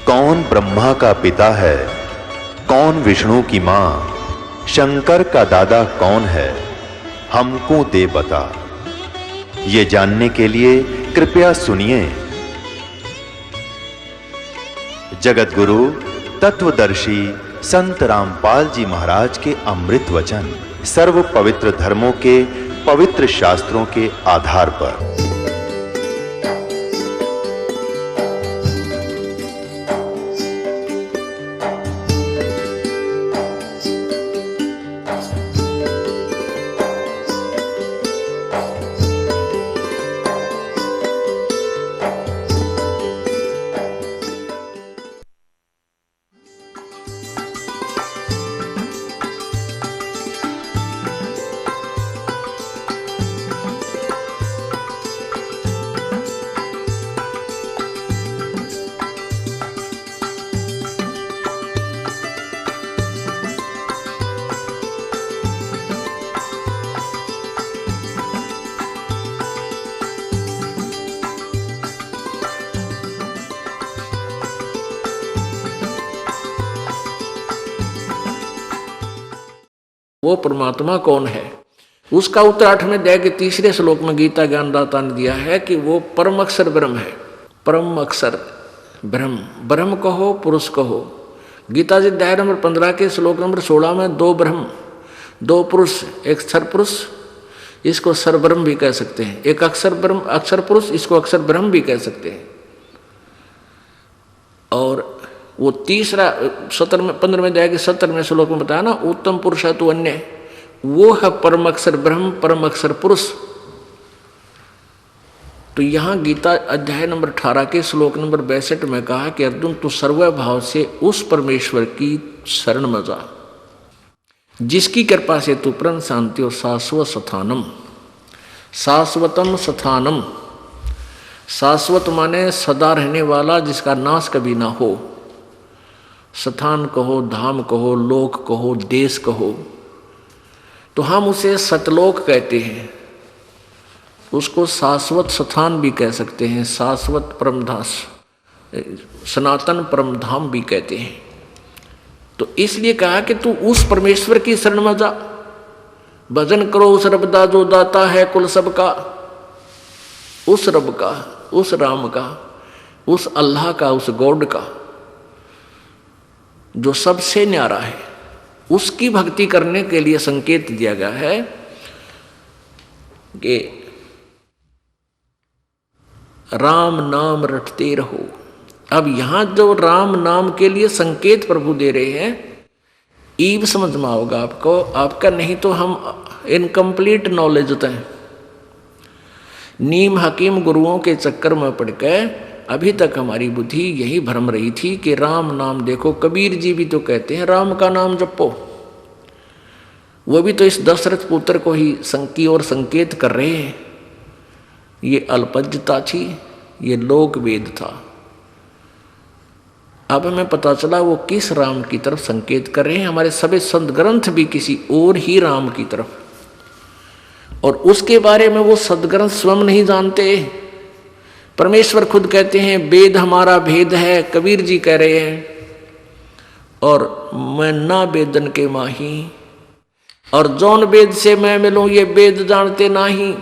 कौन ब्रह्मा का पिता है, कौन विष्णु की मां, शंकर का दादा कौन है, हमको दे बता। ये जानने के लिए कृपया सुनिए। जगत गुरु तत्वदर्शी संत रामपाल जी महाराज के अमृत वचन सर्व पवित्र धर्मों के पवित्र शास्त्रों के आधार पर। वो परमात्मा कौन है, उसका उत्तर 8वें अध्याय के 3 श्लोक में गीता ज्ञानदाता ने दिया है कि वो परम अक्षर ब्रह्म है। परम अक्षर ब्रह्म, ब्रह्म कहो पुरुष कहो। गीता जी अध्याय नंबर 15 के श्लोक नंबर 16 में 2 ब्रह्म 2 पुरुष, एक क्षर पुरुष, इसको क्षर ब्रह्म भी कह सकते हैं, एक अक्षर ब्रह्म अक्षर पुरुष, इसको अक्षर ब्रह्म भी कह सकते हैं। और वो तीसरा 15वें अध्याय के 17वें श्लोक में बताया ना, उत्तम पुरुष है तो अन्य, वो है परम अक्षर ब्रह्म परम अक्षर पुरुष। तो यहाँ गीता अध्याय नंबर 18 के श्लोक नंबर 62 में कहा कि अर्जुन तू सर्वभाव से उस परमेश्वर की शरण में जा जिसकी कृपा से तू परम शांति और शाश्वत स्थानम, शाश्वतम स्थानम, शाश्वत माने सदा रहने वाला जिसका नाश कभी ना हो, स्थान कहो, धाम कहो, लोक कहो, देश कहो, तो हम उसे सतलोक कहते हैं, उसको शाश्वत स्थान भी कह सकते हैं, शाश्वत परमधाम, सनातन परमधाम भी कहते हैं। तो इसलिए कहा कि तू उस परमेश्वर की शरण में जा, भजन करो उस रब दा जो दाता है कुल सब का, उस रब का, उस राम का, उस अल्लाह का, उस गॉड का जो सबसे न्यारा है, उसकी भक्ति करने के लिए संकेत दिया गया है कि राम नाम रटते रहो। अब यहां जो राम नाम के लिए संकेत प्रभु दे रहे हैं, ईब समझ में होगा आपको, आपका नहीं तो हम इनकम्प्लीट नॉलेज होता है। नीम हकीम गुरुओं के चक्कर में पड़ के अभी तक हमारी बुद्धि यही भ्रम रही थी कि राम नाम, देखो कबीर जी भी तो कहते हैं राम का नाम जपो, वो भी तो इस दशरथ पुत्र को ही की ओर संकेत कर रहे हैं। ये अल्पज्यता थी, ये लोक वेद था। अब हमें पता चला वो किस राम की तरफ संकेत कर रहे हैं। हमारे सभी संत ग्रंथ भी किसी और ही राम की तरफ, और उसके बारे में वो सदग्रंथ स्वयं नहीं जानते। परमेश्वर खुद कहते हैं वेद हमारा भेद है, कबीर जी कह रहे हैं, और मैं ना वेदन के माही, और जौन वेद से मैं मिलूं ये वेद जानते नाही।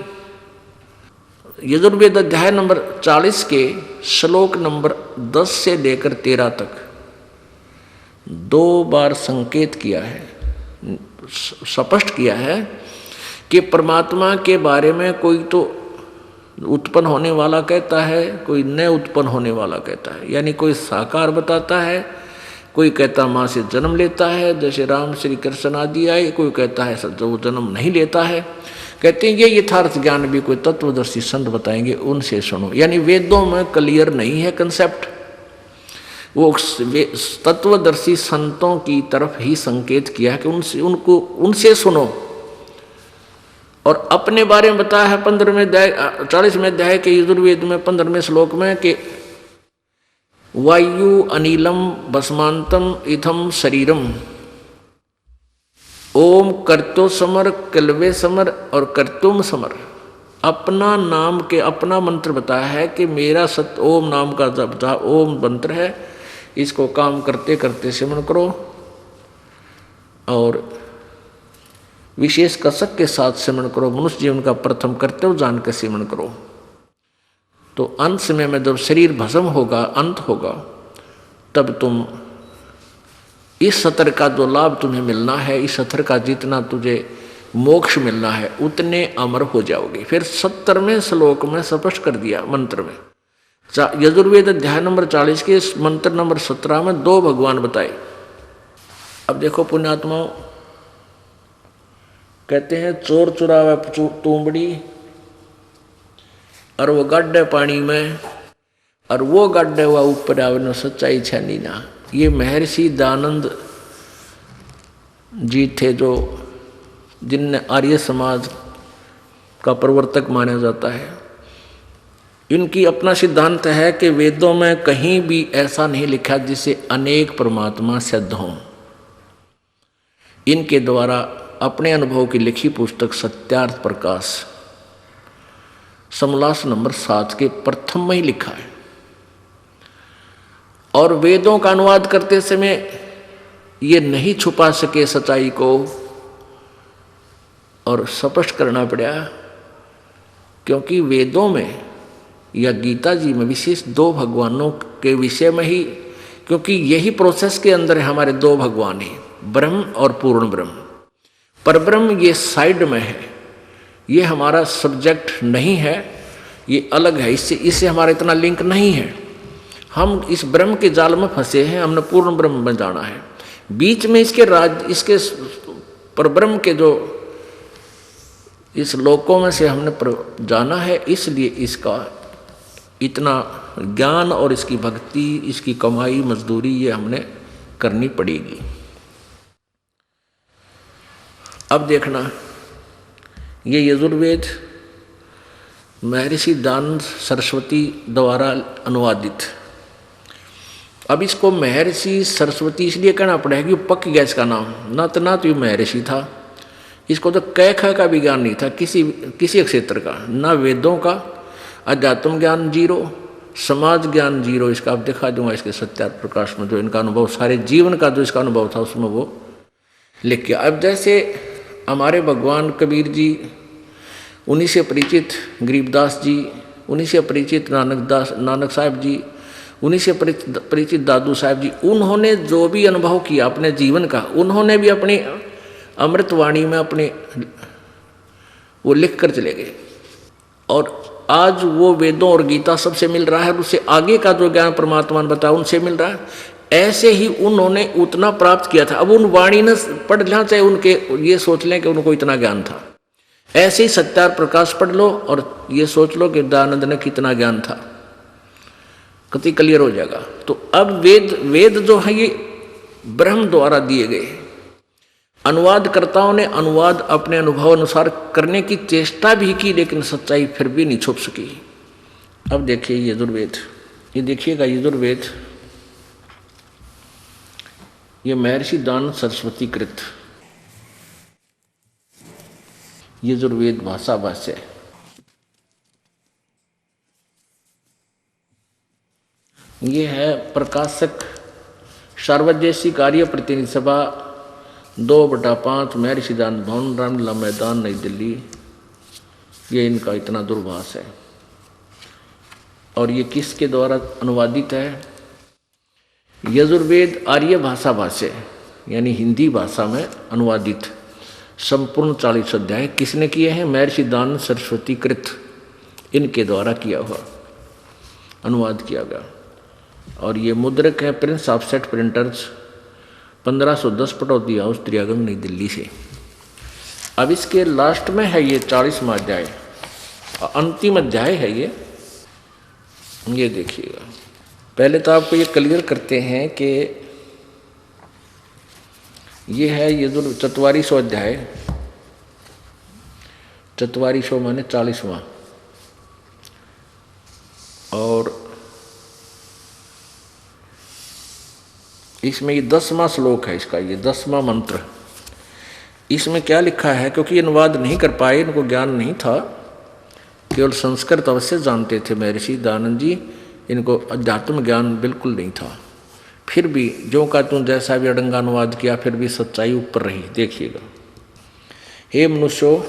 यजुर्वेद अध्याय नंबर 40 के श्लोक नंबर 10 से लेकर 13 तक 2 बार संकेत किया है, स्पष्ट किया है कि परमात्मा के बारे में कोई तो उत्पन्न होने वाला कहता है, कोई न उत्पन्न होने वाला कहता है, यानी कोई साकार बताता है, कोई कहता माँ से जन्म लेता है जैसे राम श्री कृष्ण आदि आए, कोई कहता है वो जन्म नहीं लेता है। कहते हैं ये यथार्थ ज्ञान भी कोई तत्वदर्शी संत बताएंगे, उनसे सुनो। यानी वेदों में क्लियर नहीं है कंसेप्ट, वो तत्वदर्शी संतों की तरफ ही संकेत किया है कि उनसे सुनो। और अपने बारे में बताया है 15वें अध्याय 40वें अध्याय के यजुर्वेद में 15वें श्लोक में कि वायु अनिलम भस्मांतम इथम शरीरम, ओम कर्तो समर कलवे समर और कर्तुम समर। अपना नाम के अपना मंत्र बताया है कि मेरा सत ओम नाम का जब ओम मंत्र है, इसको काम करते करते सेवन करो और विशेष कसक के साथ सेवन करो। मनुष्य जीवन का प्रथम कर्तव्य जान के सेवन करो। तो अंत समय में जब शरीर भस्म होगा, अंत होगा, तब तुम इस सत्र का जो लाभ तुम्हें मिलना है, इस सत्र का जितना तुझे मोक्ष मिलना है, उतने अमर हो जाओगे। फिर 70वें श्लोक में स्पष्ट कर दिया मंत्र में, यजुर्वेद अध्याय नंबर 40 के मंत्र नंबर 17 में 2 भगवान बताए। अब देखो पुण्यात्माओं, कहते हैं चोर चुरावे तुंबड़ी और वो गड्ढे पानी में, और वो गड्ढे हुआ ऊपर आवे न सच्चाई छानी ना। ये महर्षि दयानंद जी थे, जो जिनने आर्य समाज का प्रवर्तक माना जाता है। इनकी अपना सिद्धांत है कि वेदों में कहीं भी ऐसा नहीं लिखा जिसे अनेक परमात्मा सिद्ध हों। इनके द्वारा अपने अनुभव की लिखी पुस्तक सत्यार्थ प्रकाश समलास नंबर 7 के प्रथम में ही लिखा है। और वेदों का अनुवाद करते समय ये नहीं छुपा सके सच्चाई को और स्पष्ट करना पड़ा, क्योंकि वेदों में या गीता जी में विशेष 2 भगवानों के विषय में ही, क्योंकि यही प्रोसेस के अंदर हमारे 2 भगवान हैं, ब्रह्म और पूर्ण ब्रह्म। पर ब्रह्म ये साइड में है, ये हमारा सब्जेक्ट नहीं है, ये अलग है, इससे हमारा इतना लिंक नहीं है। हम इस ब्रह्म के जाल में फंसे हैं, हमने पूर्ण ब्रह्म में जाना है। बीच में इसके परब्रह्म के जो इस लोकों में से हमने जाना है, इसलिए इसका इतना ज्ञान और इसकी भक्ति, इसकी कमाई मजदूरी ये हमने करनी पड़ेगी। अब देखना, ये यजुर्वेद महर्षि दयानंद सरस्वती द्वारा अनुवादित। अब इसको महर्षि सरस्वती इसलिए कहना पड़ेगा कि पक गया इसका नाम, ना तो ये महर्षि था, इसको तो क ख का भी ज्ञान नहीं था किसी क्षेत्र का, ना वेदों का, अध्यात्म ज्ञान 0, समाज ज्ञान 0। इसका आप दिखा दूंगा इसके सत्यार्थ प्रकाश में, जो इनका अनुभव सारे जीवन का जो इसका अनुभव था उसमें वो लिख के। अब जैसे हमारे भगवान कबीर जी, उन्हीं से परिचित गरीबदास जी, उन्हीं से परिचित नानक साहब जी, उन्हीं से परिचित दादू साहब जी, उन्होंने जो भी अनुभव किया अपने जीवन का, उन्होंने भी अपनी अमृतवाणी में अपने वो लिख कर चले गए। और आज वो वेदों और गीता सबसे मिल रहा है, और उससे आगे का जो ज्ञान परमात्मा ने बताया उनसे मिल रहा है। ऐसे ही उन्होंने उतना प्राप्त किया था। अब उन वाणी ने पढ़ लेना, चाहे उनके ये सोच लें कि उनको इतना ज्ञान था। ऐसे ही सत्यार्थ प्रकाश पढ़ लो और ये सोच लो कि दयानंद ने कितना ज्ञान था, कति क्लियर हो जाएगा। तो अब वेद जो है ये ब्रह्म द्वारा दिए गए। अनुवादकर्ताओं ने अनुवाद अपने अनुभव अनुसार करने की चेष्टा भी की, लेकिन सच्चाई फिर भी नहीं छुप सकी। अब देखिए यजुर्वेद, ये देखिएगा यजुर्वेद, ये महर्षि दयानंद सरस्वती कृत यजुर्वेद भाषा भाष्य। ये है प्रकाशक सार्वजनिक कार्य प्रतिनिधि सभा 2/5 महर्षि दयानंद भवन, रामलीला मैदान, नई दिल्ली। ये इनका इतना दूरभाष है। और ये किसके द्वारा अनुवादित है? यजुर्वेद आर्य भाषा भाष्य, यानी हिंदी भाषा में अनुवादित संपूर्ण 40 अध्याय किसने किए हैं? महर्षि दयानंद सरस्वती कृत, इनके द्वारा किया हुआ अनुवाद किया गया। और ये मुद्रक है prince offset printers, 1510 Pataudi house, त्रियागंज, नई दिल्ली से। अब इसके लास्ट में है ये 40वां अध्याय, अंतिम अध्याय है ये देखिएगा। पहले तो आपको ये क्लियर करते हैं कि ये है ये जो 44वां अध्याय, 44 माने 40वां, और इसमें ये 10वां श्लोक है इसका, ये 10वां मंत्र। इसमें क्या लिखा है? क्योंकि अनुवाद नहीं कर पाए, इनको ज्ञान नहीं था, केवल संस्कृत अवश्य जानते थे महर्षि दयानंद जी, इनको अध्यात्म ज्ञान बिल्कुल नहीं था। फिर भी जो का तू जैसा भी अड़ंगा अनुवाद किया फिर भी सच्चाई ऊपर रही। देखिएगा, हे मनुष्यो,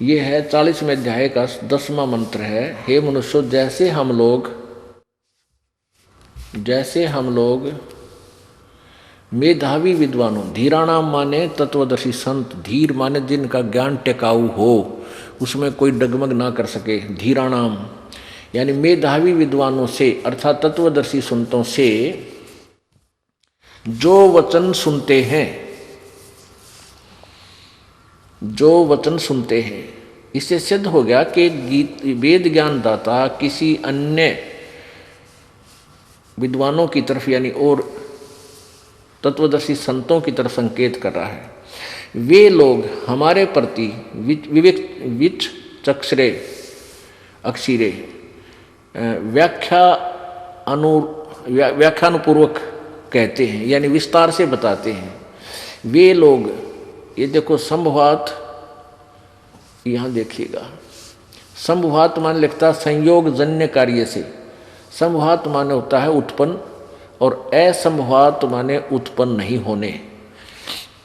ये है 40वें अध्याय का 10वां मंत्र है। हे मनुष्यो, जैसे हम लोग मेधावी विद्वानों, धीराणाम माने तत्वदर्शी संत, धीर माने जिनका ज्ञान टिकाऊ हो, उसमें कोई डगमग ना कर सके, धीराणाम यानी मेधावी विद्वानों से अर्थात तत्वदर्शी संतों से जो वचन सुनते हैं, इससे सिद्ध हो गया कि वेद ज्ञान दाता किसी अन्य विद्वानों की तरफ यानी और तत्वदर्शी संतों की तरफ संकेत कर रहा है। वे लोग हमारे प्रति विच चक्षरे अक्षिरे व्याख्यानुपूर्वक कहते हैं, यानी विस्तार से बताते हैं। वे लोग, ये देखो संभवात, यहाँ देखिएगा, संभवात मान लिखता संयोग जन्य कार्य से, संभवात माने होता है उत्पन्न और असंभवात माने उत्पन्न नहीं होने।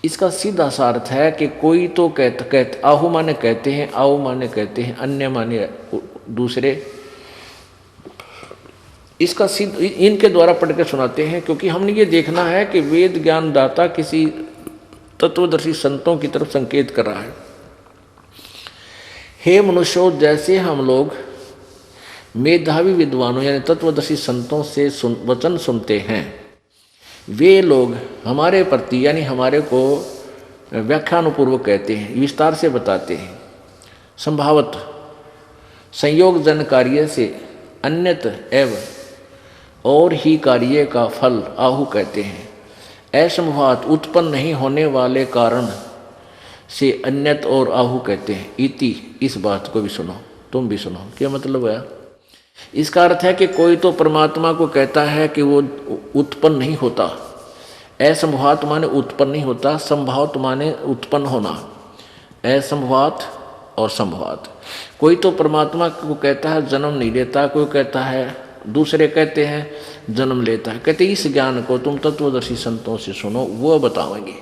इसका सीधा सा अर्थ है कि कोई तो कहते आहु माने कहते हैं, आओ माने कहते हैं, अन्य माने दूसरे। इसका सिद्ध इनके द्वारा पढ़ के सुनाते हैं, क्योंकि हमने ये देखना है कि वेद ज्ञान दाता किसी तत्वदर्शी संतों की तरफ संकेत कर रहा है। हे मनुष्यों, जैसे हम लोग मेधावी विद्वानों यानी तत्वदर्शी संतों से वचन सुनते हैं, वे लोग हमारे प्रति यानी हमारे को व्याख्यानुपूर्वक कहते हैं, विस्तार से बताते हैं। संभावत संयोग जन कार्य से अन्यत एवं और ही कार्य का फल आहु कहते हैं। असंभवात उत्पन्न नहीं होने वाले कारण से अन्यत और आहु कहते हैं। इति, इस बात को भी सुनो, तुम भी सुनो। क्या मतलब है? इसका अर्थ है कि कोई तो परमात्मा को कहता है कि वो उत्पन्न नहीं होता। असंभवात माने उत्पन्न नहीं होता, संभावत माने उत्पन्न होना। असंभवात और संभवात। कोई तो परमात्मा को कहता है जन्म नहीं लेता, कोई कहता है, दूसरे कहते हैं जन्म लेता है। कहते इस ज्ञान को तुम तत्वदर्शी संतों से सुनो, वो बताएंगे।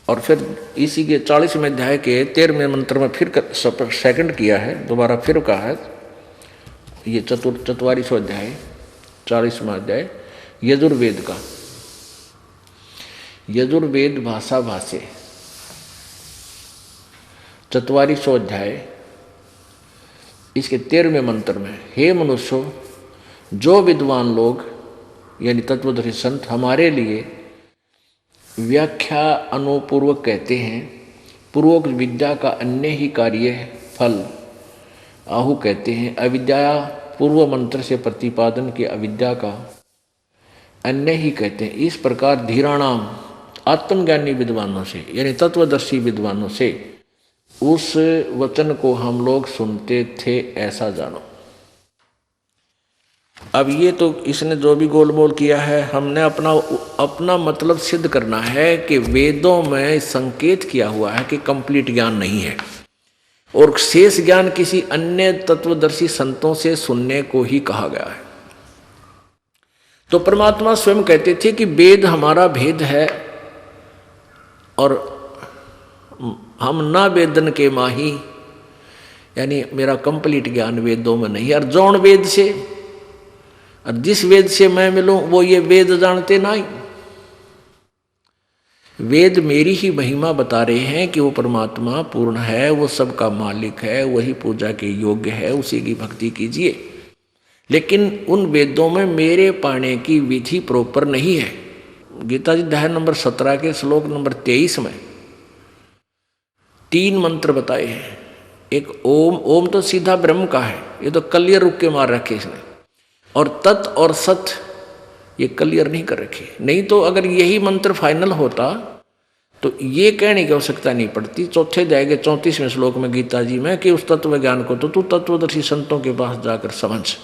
और फिर इसी के 40वें अध्याय के 13वें मंत्र में फिर सेकंड किया है, दोबारा फिर कहा है। ये 44वां अध्याय 40वां अध्याय यजुर्वेद का, यजुर्वेद भाषा भाष्य 44वां अध्याय इसके 13वें मंत्र में, हे मनुष्यों, जो विद्वान लोग यानी तत्वदर्शी संत हमारे लिए व्याख्या अनुपूर्वक कहते हैं, पूर्वोक्त विद्या का अन्य ही कार्य फल आहु कहते हैं। अविद्या पूर्व मंत्र से प्रतिपादन की अविद्या का अन्य ही कहते हैं। इस प्रकार धीराणाम आत्मज्ञानी विद्वानों से यानी तत्वदर्शी विद्वानों से उस वचन को हम लोग सुनते थे, ऐसा जानो। अब ये तो इसने जो भी गोलमोल किया है, हमने अपना मतलब सिद्ध करना है कि वेदों में संकेत किया हुआ है कि कंप्लीट ज्ञान नहीं है और शेष ज्ञान किसी अन्य तत्वदर्शी संतों से सुनने को ही कहा गया है। तो परमात्मा स्वयं कहते थे कि वेद हमारा भेद है और हम ना वेदन के माही, यानी मेरा कंप्लीट ज्ञान वेदों में नहीं। और जौन वेद से और जिस वेद से मैं मिलूं वो ये वेद जानते नहीं। वेद मेरी ही महिमा बता रहे हैं कि वो परमात्मा पूर्ण है, वो सबका मालिक है, वही पूजा के योग्य है, उसी की भक्ति कीजिए। लेकिन उन वेदों में मेरे पाने की विधि प्रॉपर नहीं है। गीता जी अध्याय नंबर 17 के श्लोक नंबर 23 में 3 मंत्र बताए हैं। एक ओम, ओम तो सीधा ब्रह्म का है, ये तो कलियर रुक के मार रखे इसने। और तत् और सत ये क्लियर नहीं कर रखे। नहीं तो अगर यही मंत्र फाइनल होता तो ये कहने की आवश्यकता नहीं पड़ती। चौथे अध्याय के 34वें श्लोक में गीता जी में कि उस तत्व ज्ञान को तो तू तत्वदर्शी संतों के पास जाकर समझ।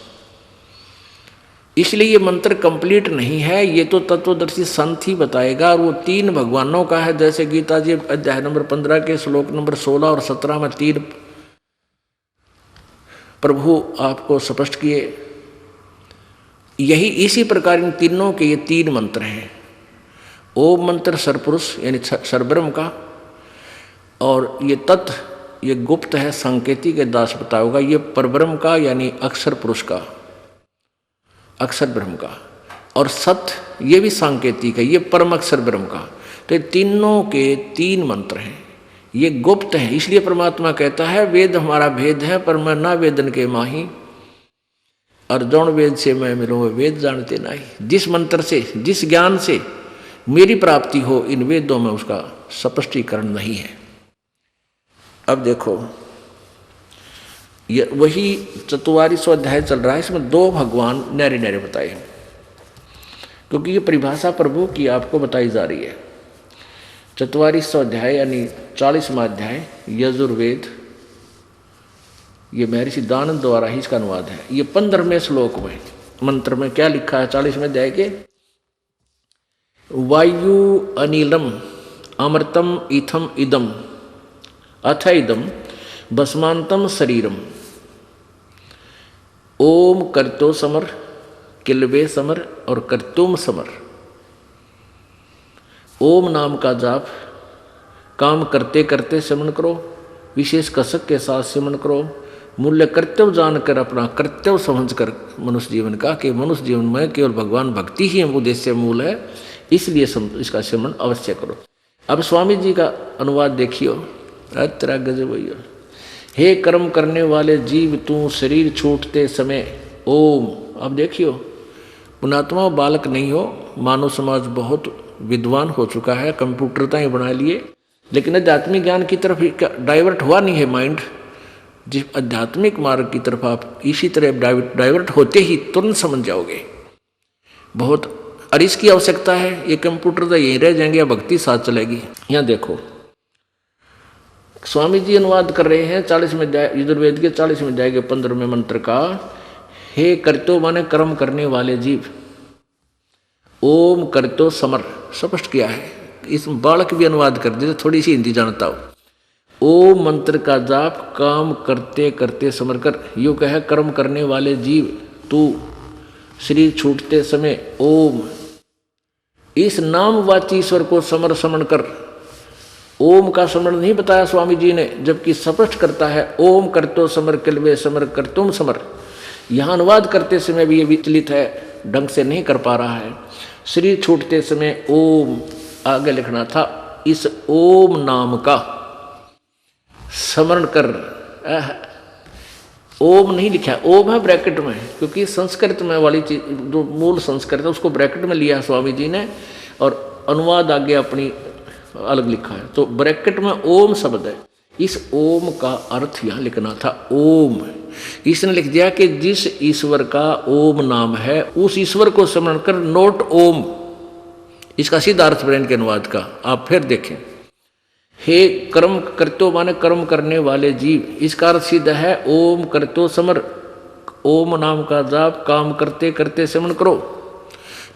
इसलिए ये मंत्र कंप्लीट नहीं है, ये तो तत्वदर्शी संत ही बताएगा। और वो 3 भगवानों का है, जैसे गीता जी अध्याय नंबर 15 के श्लोक नंबर 16 और 17 में 3 प्रभु आपको स्पष्ट किए। यही इसी प्रकार इन तीनों के ये तीन मंत्र हैं। ओम मंत्र सरपुरुष यानी सरब्रह्म का, और ये तत्व ये गुप्त है, संकेती के दास पता होगा, ये परब्रह्म का यानी अक्षर पुरुष का, अक्षर ब्रह्म का, और सत्य ये भी सांकेतिक है, ये परम अक्षर ब्रह्म का। तो ये तीनों के तीन मंत्र हैं, ये गुप्त हैं। इसलिए परमात्मा कहता है वेद हमारा भेद है, पर मैं ना वेदन के माही, और जौन वेद से मैं मिलूँ वेद जानते नहीं। जिस मंत्र से, जिस ज्ञान से मेरी प्राप्ति हो, इन वेदों में उसका स्पष्टीकरण नहीं है। अब देखो ये वही 44वां अध्याय चल रहा है, इसमें दो भगवान न्यारे न्यारे बताए हैं, क्योंकि ये परिभाषा प्रभु की आपको बताई जा रही है। 44वां अध्याय यानी 40वां अध्याय यजुर्वेद, ये महर्षि दानंद द्वारा ही इसका अनुवाद है। ये 15वें श्लोक में मंत्र में क्या लिखा है 40वें अध्याय के, वायु अनिलम अमृतम इथम इदम अथ इदम भस्मांतम शरीरम ओम कर्तो समर किलवे समर और कर्तुम समर। ओम नाम का जाप काम करते करते सिमरण करो, विशेष कसक के साथ सिमरण करो, मूल्य कर्तव्य जानकर अपना कर्तव्य समझकर मनुष्य जीवन का, कि मनुष्य जीवन में केवल भगवान भक्ति ही उद्देश्य मूल है, इसलिए इसका सिमरण अवश्य करो। अब स्वामी जी का अनुवाद देखियो, तेरा गजब भैया। हे कर्म करने वाले जीव तू शरीर छूटते समय ओम। अब देखियो पुणात्मा बालक नहीं हो, मानव समाज बहुत विद्वान हो चुका है, कंप्यूटर ही बना लिए, लेकिन आध्यात्मिक ज्ञान की तरफ डाइवर्ट हुआ नहीं है माइंड। जिस आध्यात्मिक मार्ग की तरफ आप इसी तरह डाइवर्ट होते ही तुरंत समझ जाओगे। बहुत और इसकी आवश्यकता है, ये कंप्यूटर तो यहीं रह जाएंगे या भक्ति साथ चलेगी। यहाँ देखो स्वामी जी अनुवाद कर रहे हैं 40वें अध्याय यजुर्वेद के 40वें अध्याय के 15वें मंत्र का। हे कर्तो माने कर्म करने वाले जीव, ओम कर्तो समर स्पष्ट किया है। इस बालक भी अनुवाद कर दे, थोड़ी सी हिंदी जानता हो। ओम मंत्र का जाप काम करते करते समर कर। यूँ कहे कर्म करने वाले जीव तू शरीर छूटते समय ओम इस नामवाची ईश्वर को समर समरण कर। ओम का स्मरण नहीं बताया स्वामी जी ने, जबकि स्पष्ट करता है ओम करतो समर किलवे समर कर तुम समर। यहाँ अनुवाद करते समय भी ये विचलित है, ढंग से नहीं कर पा रहा है। शरीर छूटते समय ओम आगे लिखना था, इस ओम नाम का स्मरण कर। ओम नहीं लिखा, ओम है ब्रैकेट में, क्योंकि संस्कृत में वाली चीज जो मूल संस्कृत है उसको ब्रैकेट में लिया स्वामी जी ने, और अनुवाद आगे अपनी अलग लिखा है। तो ब्रैकेट में ओम शब्द है, इस ओम का अर्थ यहाँ लिखना था ओम। इसने लिख दिया कि जिस ईश्वर का ओम नाम है उस ईश्वर को स्मरण कर, नोट ओम। इसका सीधा अर्थ ब्रेन के अनुवाद का आप फिर देखें। हे कर्म करतो माने कर्म करने वाले जीव, इसका अर्थ सीधा है ओम करतो समर। ओम नाम का जाप काम करते करते स्मरण करो।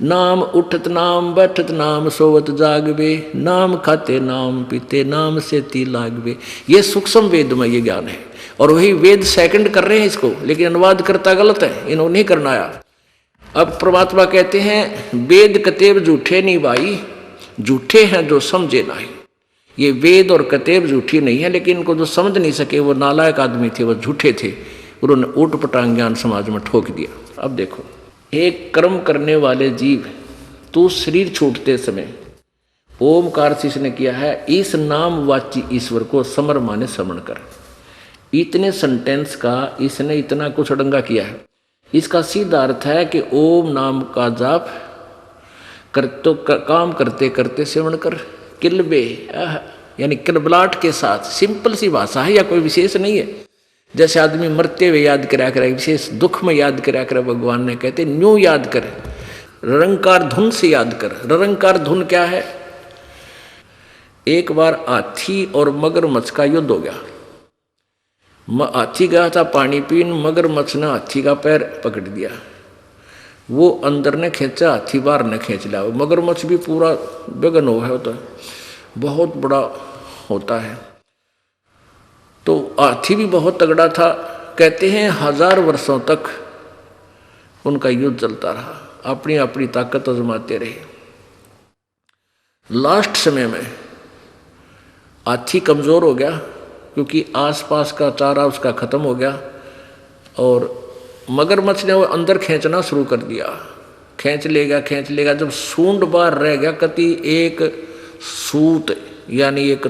नाम उठत नाम बैठत नाम सोवत जागवे, नाम खाते नाम पीते नाम से ती लागवे। ये सूक्ष्म वेद में ये ज्ञान है, और वही वेद सेकंड कर रहे हैं इसको, लेकिन अनुवाद करता गलत है, इन्होंने नहीं करना आया। अब परमात्मा कहते हैं वेद कतेब झूठे नहीं भाई, झूठे हैं जो समझे नहीं। ये वेद और कतेब झूठी नहीं है, लेकिन इनको जो समझ नहीं सके वो नालायक आदमी थे, वो झूठे थे, उन्होंने ऊट पटांग ज्ञान समाज में ठोक दिया। अब देखो, एक कर्म करने वाले जीव तू शरीर छूटते समय, ओम का अर्थ इसने किया है इस नामवाची ईश्वर को समर माने स्मरण कर। इतने सेंटेंस का इसने इतना कुछ अड़ंगा किया है। इसका सीधा अर्थ है कि ओम नाम का जाप काम करते करते सेवन कर। किलबे यानी किलबलाट के साथ, सिंपल सी भाषा है या कोई विशेष नहीं है। जैसे आदमी मरते हुए याद करा करे, विशेष दुख में याद करा करे, भगवान ने कहते न्यू याद कर, ररंकार धुन से याद कर। ररंकार धुन क्या है? एक बार हाथी और मगरमच्छ का युद्ध हो गया। हाथी गया था पानी पीन, मगरमच्छ ने हाथी का पैर पकड़ दिया। वो अंदर ने खींचा, हाथी बाहर ने खींच लिया। मगरमच्छ भी पूरा बेगन हो है, तो बहुत बड़ा होता है। तो हाथी भी बहुत तगड़ा था। कहते हैं 1000 वर्षों तक उनका युद्ध चलता रहा, अपनी अपनी ताकत आजमाते रहे। लास्ट समय में हाथी कमजोर हो गया क्योंकि आसपास का चारा उसका खत्म हो गया, और मगरमच्छ ने वो अंदर खींचना शुरू कर दिया। खींच लेगा। जब सूंड बाहर रह गया, कति एक सूत यानी एक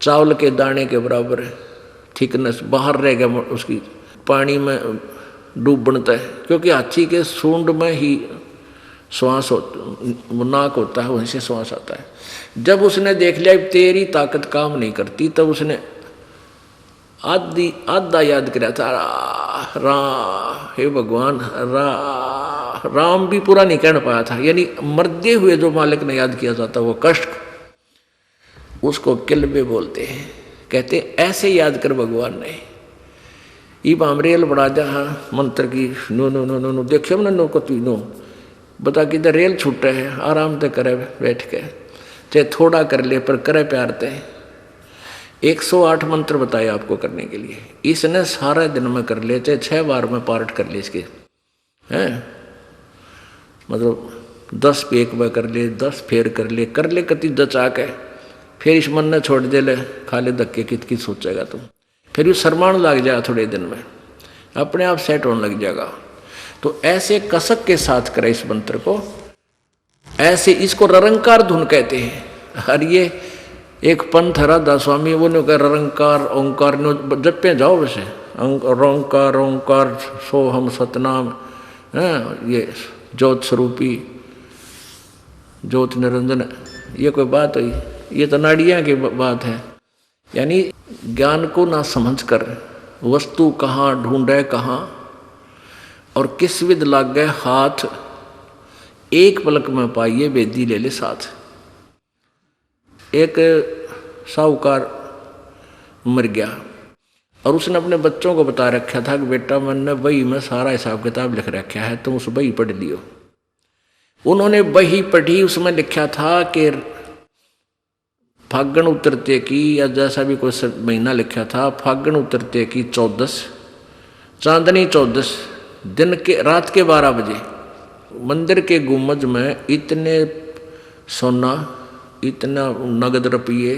चावल के दाने के बराबर थिकनेस बाहर रह गया, उसकी पानी में डूब बनता है, क्योंकि हाथी के सूंड में ही श्वास नाक होता है, वहीं से श्वास आता है। जब उसने देख लिया तेरी ताकत काम नहीं करती, तब उसने आधा याद किया था, हे भगवान, राम भी पूरा नहीं कह पाया था, यानी मरते हुए जो मालिक ने याद किया जाता वो कष्ट, उसको किल्बे बोलते हैं। कहते ऐसे याद कर भगवान ने। इब हम रेल बढ़ा जा, हाँ मंत्र की no no no no no देखियो ना, नो को तू नो बता किधर रेल छूटे है, आराम से करे बैठ के, चाहे थोड़ा कर ले पर करे प्यार ते। 108 मंत्र बताए आपको करने के लिए, इसने सारा दिन में कर ले, चाहे 6 बार में पार्ट कर ले इसके, हैं मतलब 10 पे एक बार कर ले, 10 फेर कर ले कति दचा के, फिर इस मन ने छोड़ दे ले, खा ले धक्के, कित सोचेगा तुम, फिर उस शर्माण लग जाएगा, थोड़े दिन में अपने आप सेट होने लग जाएगा। तो ऐसे कसक के साथ करे इस मंत्र को, ऐसे इसको ररंकार धुन कहते हैं। और ये एक पंथ राधा स्वामी वो ने कहा ररंकार ओंकार जब पे जाओ वैसे रोंकार ओंकार सो हम सतनाम, ये ज्योत स्वरूपी ज्योत निरंजन, ये कोई बात हुई? ये तो नाड़ियाँ की बात है। यानी ज्ञान को ना समझ कर वस्तु कहाँ ढूंढे कहाँ और किस विध लाग गए हाथ, एक पलक में पाइए वेदी ले ले साथ। एक साहूकार मर गया और उसने अपने बच्चों को बता रखा था कि बेटा मैंने बही में सारा हिसाब किताब लिख रखा है, तुम उस बही पढ़ लियो। उन्होंने बही पढ़ी, उसमें लिखा था कि फागण उतरते की, या जैसा भी कोई महीना लिखा था, फागण उतरते की 14 चांदनी 14 दिन के रात के 12 बजे मंदिर के गुम्बज में इतने सोना, इतना नगद रुपये,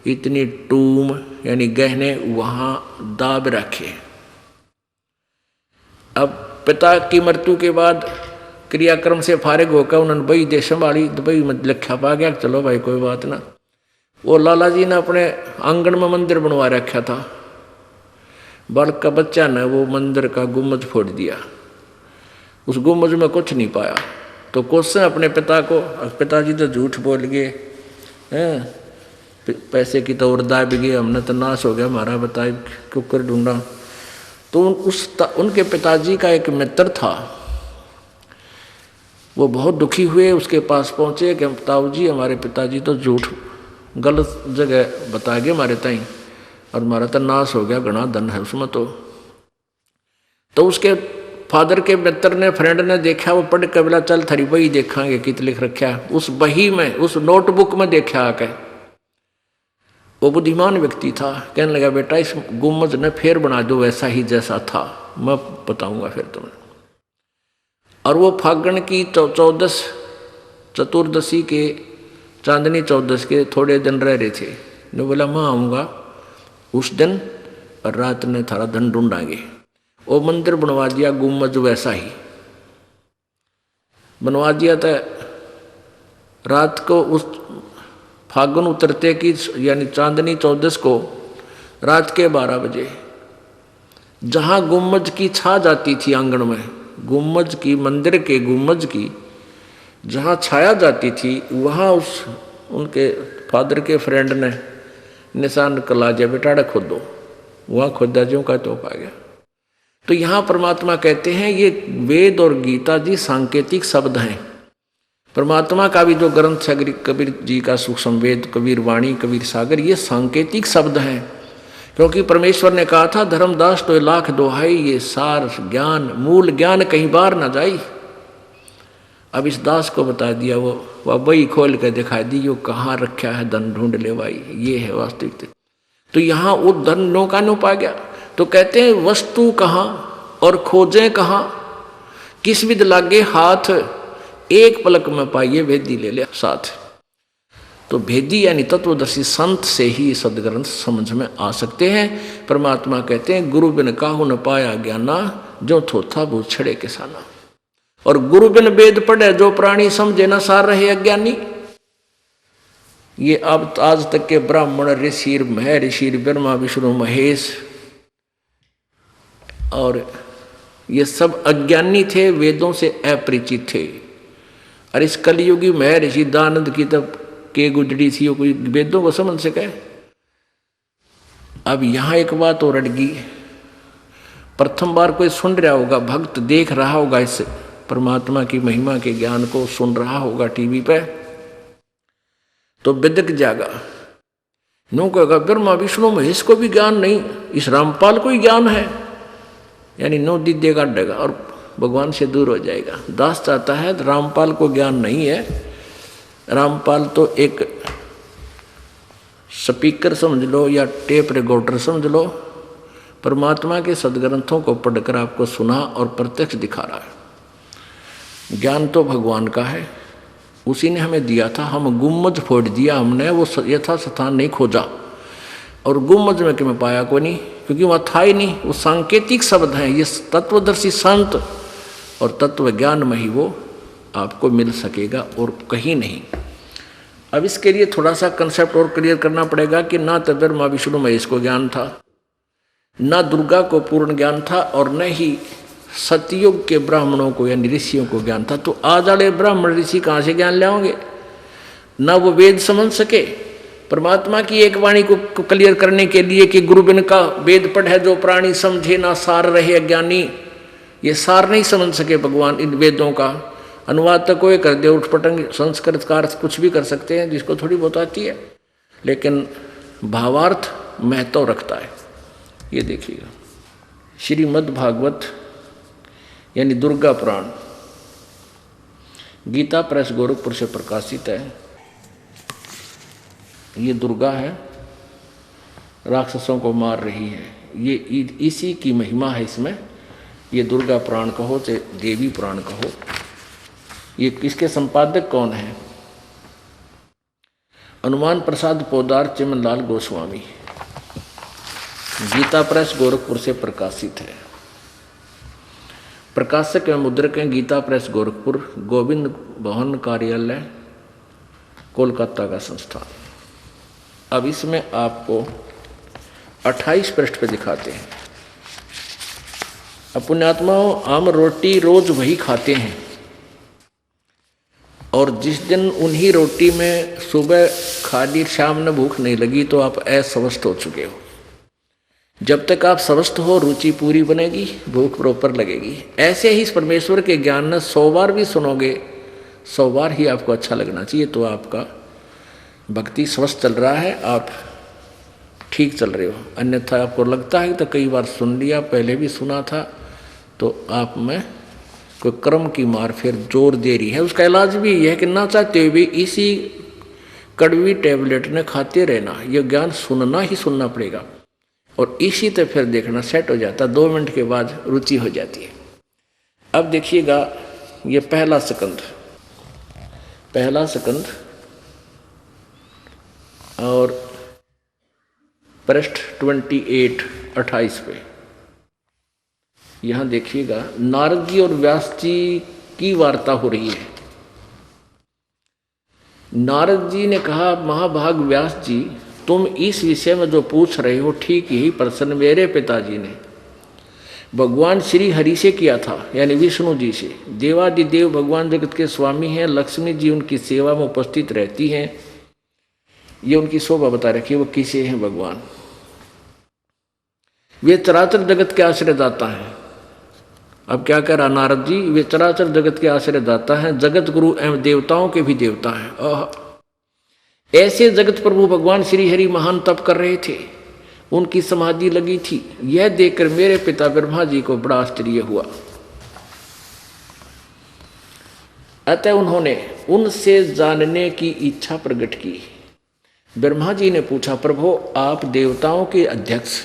इतनी टूम यानी गहने वहाँ दाब रखे। अब पिता की मृत्यु के बाद क्रियाक्रम से फारिग होकर उन्होंने बही दे संभाली, बही में लिखा पा गया, चलो भाई कोई बात ना। वो लाला जी ने अपने आंगन में मंदिर बनवा रखा था, बालक का बच्चा ने वो मंदिर का गुम्बज फोड़ दिया, उस गुम्बज में कुछ नहीं पाया। तो क्वेश्चन अपने पिता को, पिताजी तो झूठ बोल गए हैं, पैसे की तो उर्दा भी गई, हमने तो नाश हो गया हमारा, बताए क्यों कर ढूंढा। तो उनके पिताजी का एक मित्र था, वो बहुत दुखी हुए, उसके पास पहुंचे कि ताऊ जी हमारे पिताजी तो झूठ गलत जगह बता गए हमारे ताई, और हमारा तो नाश हो गया, घना धन है उसमें। तो उसके फादर के मित्र ने, फ्रेंड ने देखा, वो पढ़ के बोला चल थारी बही देखांगे कित लिख रखा है। उस बही में, उस नोटबुक में देखा आके, वो बुद्धिमान व्यक्ति था, कहने लगा बेटा इस गुम्बज ने फिर बना दो वैसा ही जैसा था, मैं बताऊंगा फिर तुम्हें। और वो फागण की 14 चतुर्दशी के, चांदनी 14 के थोड़े दिन रह रहे थे, ने बोला मैं आऊँगा उस दिन और रात ने थारा धन ढूंढांगे। वो मंदिर बनवा दिया, गुम्बज वैसा ही बनवा दिया था। रात को उस फागुन उतरते की यानी चांदनी 14 को रात के 12 बजे जहाँ गुम्बज की छा जाती थी आंगन में, गुम्बज की, मंदिर के गुम्बज की जहाँ छाया जाती थी, वहाँ उस उनके फादर के फ्रेंड ने निशान कला दिया, बेटा खोदो, वहाँ खोदा जो का तो पा गया। तो यहाँ परमात्मा कहते हैं ये वेद और गीता जी सांकेतिक शब्द हैं। परमात्मा का भी जो ग्रंथ है कबीर जी का सूक्ष्म वेद, कबीर वाणी, कबीर सागर, ये सांकेतिक शब्द हैं, क्योंकि परमेश्वर ने कहा था धर्मदास तो लाख दोहाई, ये सार ज्ञान मूल ज्ञान कहीं बार ना जाई। अब इस दास को बता दिया, वो बही खोल के दिखा दी, यो कहाँ रखा है धन ढूंढ ले भाई, ये है वास्तविक। तो यहाँ वो धन नो का नो पा गया। तो कहते हैं वस्तु कहाँ और खोजें कहाँ, किस विद लागे हाथ, एक पलक में पाइए भेदी ले ले साथ। तो भेदी यानी तत्वदर्शी संत से ही सदग्रंथ समझ में आ सकते हैं। परमात्मा कहते हैं गुरु बिन काहू न पाया ज्ञाना, जो थोथा वो छड़े किसाना। और गुरु बिन वेद पढ़े जो प्राणी, समझे न सार रहे अज्ञानी। ये अब आज तक के ब्राह्मण ऋषि महर्षि ब्रह्मा विष्णु महेश और ये सब अज्ञानी थे, वेदों से अपरिचित थे। और इस कलयुगी महर्षि दानंद की तब के गुजरी थी, कोई वेदों को समझ सके। अब यहां एक बात और अड़गी, प्रथम बार कोई सुन रहा होगा, भक्त देख रहा होगा, इस परमात्मा की महिमा के ज्ञान को सुन रहा होगा टीवी पे, तो बिदक जागा, नो कहेगा ब्रह्मा विष्णु महेश को भी ज्ञान नहीं, इस रामपाल को ही ज्ञान है, यानी नो दीदेगा डेगा और भगवान से दूर हो जाएगा। दास चाहता है रामपाल को ज्ञान नहीं है। रामपाल तो एक स्पीकर समझ लो या टेप रिकॉर्डर समझ लो, परमात्मा के सदग्रंथों को पढ़कर आपको सुना और प्रत्यक्ष दिखा रहा है। ज्ञान तो भगवान का है, उसी ने हमें दिया था। हम गुम्मज फोड़ दिया हमने, वो यथास्थान नहीं खोजा। और गुम्मज में कि मैं पाया को नहीं, क्योंकि वहाँ था ही नहीं। वो सांकेतिक शब्द हैं, ये तत्वदर्शी संत और तत्व ज्ञान में ही वो आपको मिल सकेगा और कहीं नहीं। अब इसके लिए थोड़ा सा कंसेप्ट और क्लियर करना पड़ेगा कि ना तो ब्रह्मा विष्णु महेश को ज्ञान था, ना दुर्गा को पूर्ण ज्ञान था, और न ही सतयुग के ब्राह्मणों को यानी ऋषियों को ज्ञान था। तो आज वाले ब्राह्मण ऋषि कहाँ से ज्ञान लाओगे? ना वो वेद समझ सके। परमात्मा की एक वाणी को क्लियर करने के लिए कि गुरु बिन का वेद पढ़े जो प्राणी, समझे ना सार रहे अज्ञानी, ये सार नहीं समझ सके भगवान इन वेदों का। अनुवाद तक कोई कर दे उठपटंग, संस्कृत का अर्थ कुछ भी कर सकते हैं जिसको थोड़ी बहुत आती है, लेकिन भावार्थ महत्व रखता है। ये देखिएगा, श्रीमद् भागवत यानी दुर्गा पुराण, गीता प्रेस गोरखपुर से प्रकाशित है। ये दुर्गा है, राक्षसों को मार रही है, ये इसी की महिमा है इसमें। ये दुर्गा पुराण कहो चाहे देवी पुराण कहो। ये किसके संपादक कौन है? हनुमान प्रसाद पोदार चिमनलाल गोस्वामी, गीता प्रेस गोरखपुर से प्रकाशित है। प्रकाशक एवं मुद्रक हैं गीता प्रेस गोरखपुर, गोविंद भवन कार्यालय कोलकाता का संस्थान। अब इसमें आपको 28 पृष्ठ पे दिखाते हैं। अब पुण्यात्माओं, हम रोटी रोज वही खाते हैं, और जिस दिन उन्हीं रोटी में सुबह खा ली, शाम में भूख नहीं लगी, तो आप अस्वस्थ हो चुके हो। जब तक आप स्वस्थ हो, रुचि पूरी बनेगी, भूख प्रॉपर लगेगी। ऐसे ही इस परमेश्वर के ज्ञान ने 100 बार भी सुनोगे, 100 बार ही आपको अच्छा लगना चाहिए, तो आपका भक्ति स्वस्थ चल रहा है, आप ठीक चल रहे हो। अन्यथा आपको लगता है तो कई बार सुन लिया, पहले भी सुना था, तो आप में कोई कर्म की मार फिर जोर दे रही है। उसका इलाज भी यह है कि ना चाहते हुए भी इसी कड़वी टैबलेट ने खाते रहना। यह ज्ञान सुनना ही सुनना पड़ेगा, और इसी तरह फिर देखना सेट हो जाता, 2 मिनट के बाद रुचि हो जाती है। अब देखिएगा, ये पहला स्कंद और पृष्ठ 28 पे यहां देखिएगा, नारद जी और व्यास जी की वार्ता हो रही है। नारद जी ने कहा, महाभाग व्यास जी, तुम इस विषय में जो पूछ रहे हो ठीक यही प्रश्न मेरे पिताजी ने भगवान श्री हरि से किया था, यानी विष्णु जी से। देवादिदेव भगवान जगत के स्वामी हैं, लक्ष्मी जी उनकी सेवा में उपस्थित रहती हैं। ये उनकी शोभा बता रखी है, वो किसे हैं भगवान। वे चराचर जगत के आश्रयदाता हैं। अब क्या कह रहा नारद जी, वे चराचर जगत के आश्रयदाता हैं, जगत गुरु एवं देवताओं के भी देवता हैं। ऐसे जगत प्रभु भगवान श्री हरि महान तप कर रहे थे, उनकी समाधि लगी थी। यह देखकर मेरे पिता ब्रह्मा जी को बड़ा आश्चर्य हुआ। अतः उन्होंने उनसे जानने की इच्छा प्रकट की। ब्रह्मा जी ने पूछा, प्रभु आप देवताओं के अध्यक्ष,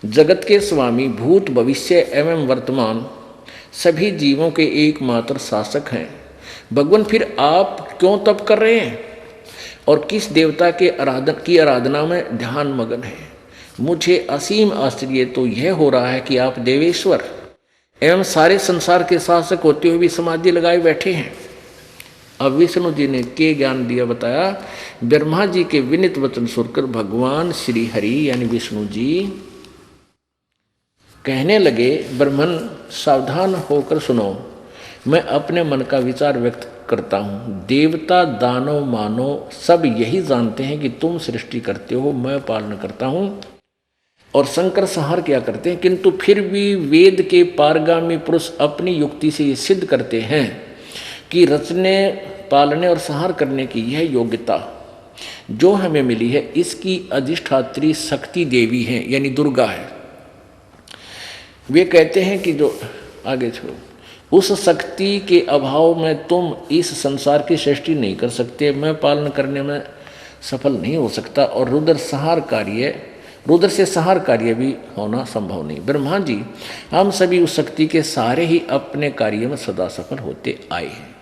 जगत के स्वामी, भूत भविष्य एवं वर्तमान सभी जीवों के एकमात्र शासक हैं। भगवान फिर आप क्यों तप कर रहे हैं और किस देवता के आराधना में ध्यान मगन है? मुझे असीम आश्चर्य तो यह हो रहा है कि आप देवेश्वर एवं सारे संसार के शासक होते हुए भी समाधि लगाए बैठे हैं। अब विष्णु जी ने के ज्ञान दिया, बताया। ब्रह्मा जी के विनित वचन सुनकर भगवान श्री हरि यानी विष्णु जी कहने लगे, ब्राह्मण सावधान होकर सुनो, मैं अपने मन का विचार व्यक्त करता हूँ। देवता दानव मानव सब यही जानते हैं कि तुम सृष्टि करते हो, मैं पालन करता हूँ और शंकर संहार क्या करते हैं, किंतु फिर भी वेद के पारगामी पुरुष अपनी युक्ति से ये सिद्ध करते हैं कि रचने पालने और संहार करने की यह योग्यता जो हमें मिली है, इसकी अधिष्ठात्री शक्ति देवी है यानी दुर्गा है। वे कहते हैं कि जो आगे छोड़ो, उस शक्ति के अभाव में तुम इस संसार की सृष्टि नहीं कर सकते, मैं पालन करने में सफल नहीं हो सकता और रुद्र से संहार कार्य भी होना संभव नहीं। ब्रह्मा जी, हम सभी उस शक्ति के सारे ही अपने कार्य में सदा सफल होते आए हैं।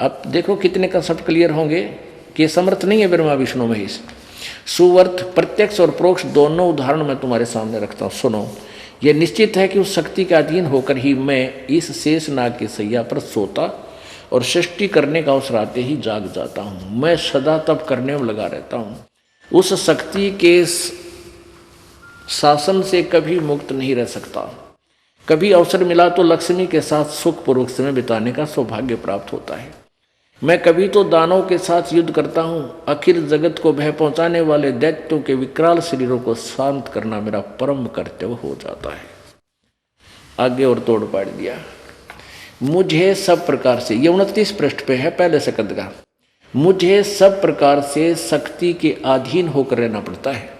अब देखो कितने कंसेप्ट क्लियर होंगे कि समर्थ नहीं है ब्रह्मा विष्णु महेश। सुवर्थ प्रत्यक्ष और प्रोक्ष दोनों उदाहरण मैं तुम्हारे सामने रखता हूँ, सुनो। यह निश्चित है कि उस शक्ति के अधीन होकर ही मैं इस शेषनाग की सैया पर सोता और सृष्टि करने का अवसर आते ही जाग जाता हूँ। मैं सदा तप करने में लगा रहता हूँ। उस शक्ति के शासन से कभी मुक्त नहीं रह सकता। कभी अवसर मिला तो लक्ष्मी के साथ सुखपूर्वक समय बिताने का सौभाग्य प्राप्त होता है। मैं कभी तो दानवों के साथ युद्ध करता हूँ। अखिल जगत को भय पहुँचाने वाले दैत्यों के विकराल शरीरों को शांत करना मेरा परम कर्तव्य हो जाता है। आगे और तोड़ पाड़ दिया। मुझे सब प्रकार से, ये 29 पृष्ठ पे है पहले सकंद का, मुझे सब प्रकार से शक्ति के अधीन होकर रहना पड़ता है।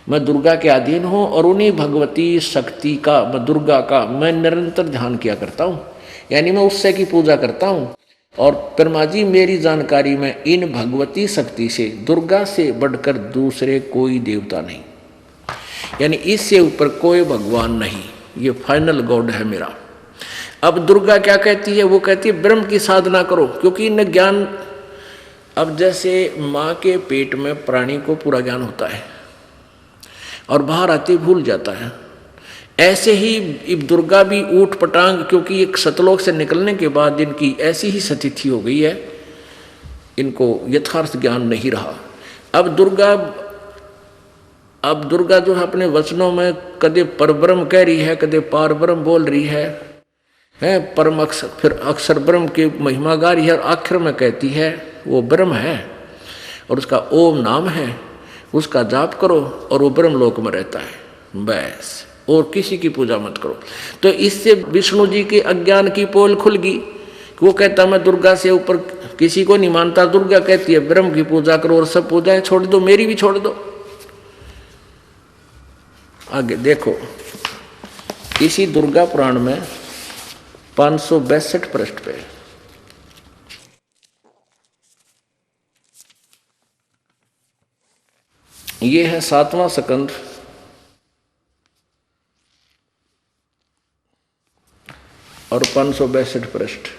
मैं दुर्गा के अधीन हूँ और उन्हीं भगवती शक्ति का, मैं दुर्गा का मैं निरंतर ध्यान किया करता हूँ, यानी मैं उससे की पूजा करता हूँ। और ब्रह्मा जी, मेरी जानकारी में इन भगवती शक्ति से, दुर्गा से बढ़कर दूसरे कोई देवता नहीं, यानी इससे ऊपर कोई भगवान नहीं। ये फाइनल गॉड है मेरा। अब दुर्गा क्या कहती है? वो कहती है ब्रह्म की साधना करो, क्योंकि इन ज्ञान, अब जैसे माँ के पेट में प्राणी को पूरा ज्ञान होता है और बाहर आते भूल जाता है, ऐसे ही दुर्गा भी ऊट पटांग, क्योंकि एक सतलोक से निकलने के बाद इनकी ऐसी ही स्थिति हो गई है, इनको यथार्थ ज्ञान नहीं रहा। अब दुर्गा जो है अपने वचनों में कदे परब्रह्म कह रही है, कदे पार ब्रह्म बोल रही है परम अक्षर, फिर अक्षर ब्रह्म की महिमा गा रही है और आखिर में कहती है वो ब्रह्म है और उसका ओम नाम है, उसका जाप करो और वो ब्रह्म लोक में रहता है, बस, और किसी की पूजा मत करो। तो इससे विष्णु जी के अज्ञान की पोल खुल गई। वो कहता मैं दुर्गा से ऊपर किसी को नहीं मानता, दुर्गा कहती है ब्रह्म की पूजा करो और सब पूजाएं छोड़ दो, मेरी भी छोड़ दो। आगे देखो, इसी दुर्गा पुराण में 562 पृष्ठ पे ये है 7वां स्कंद और 562 पृष्ठ।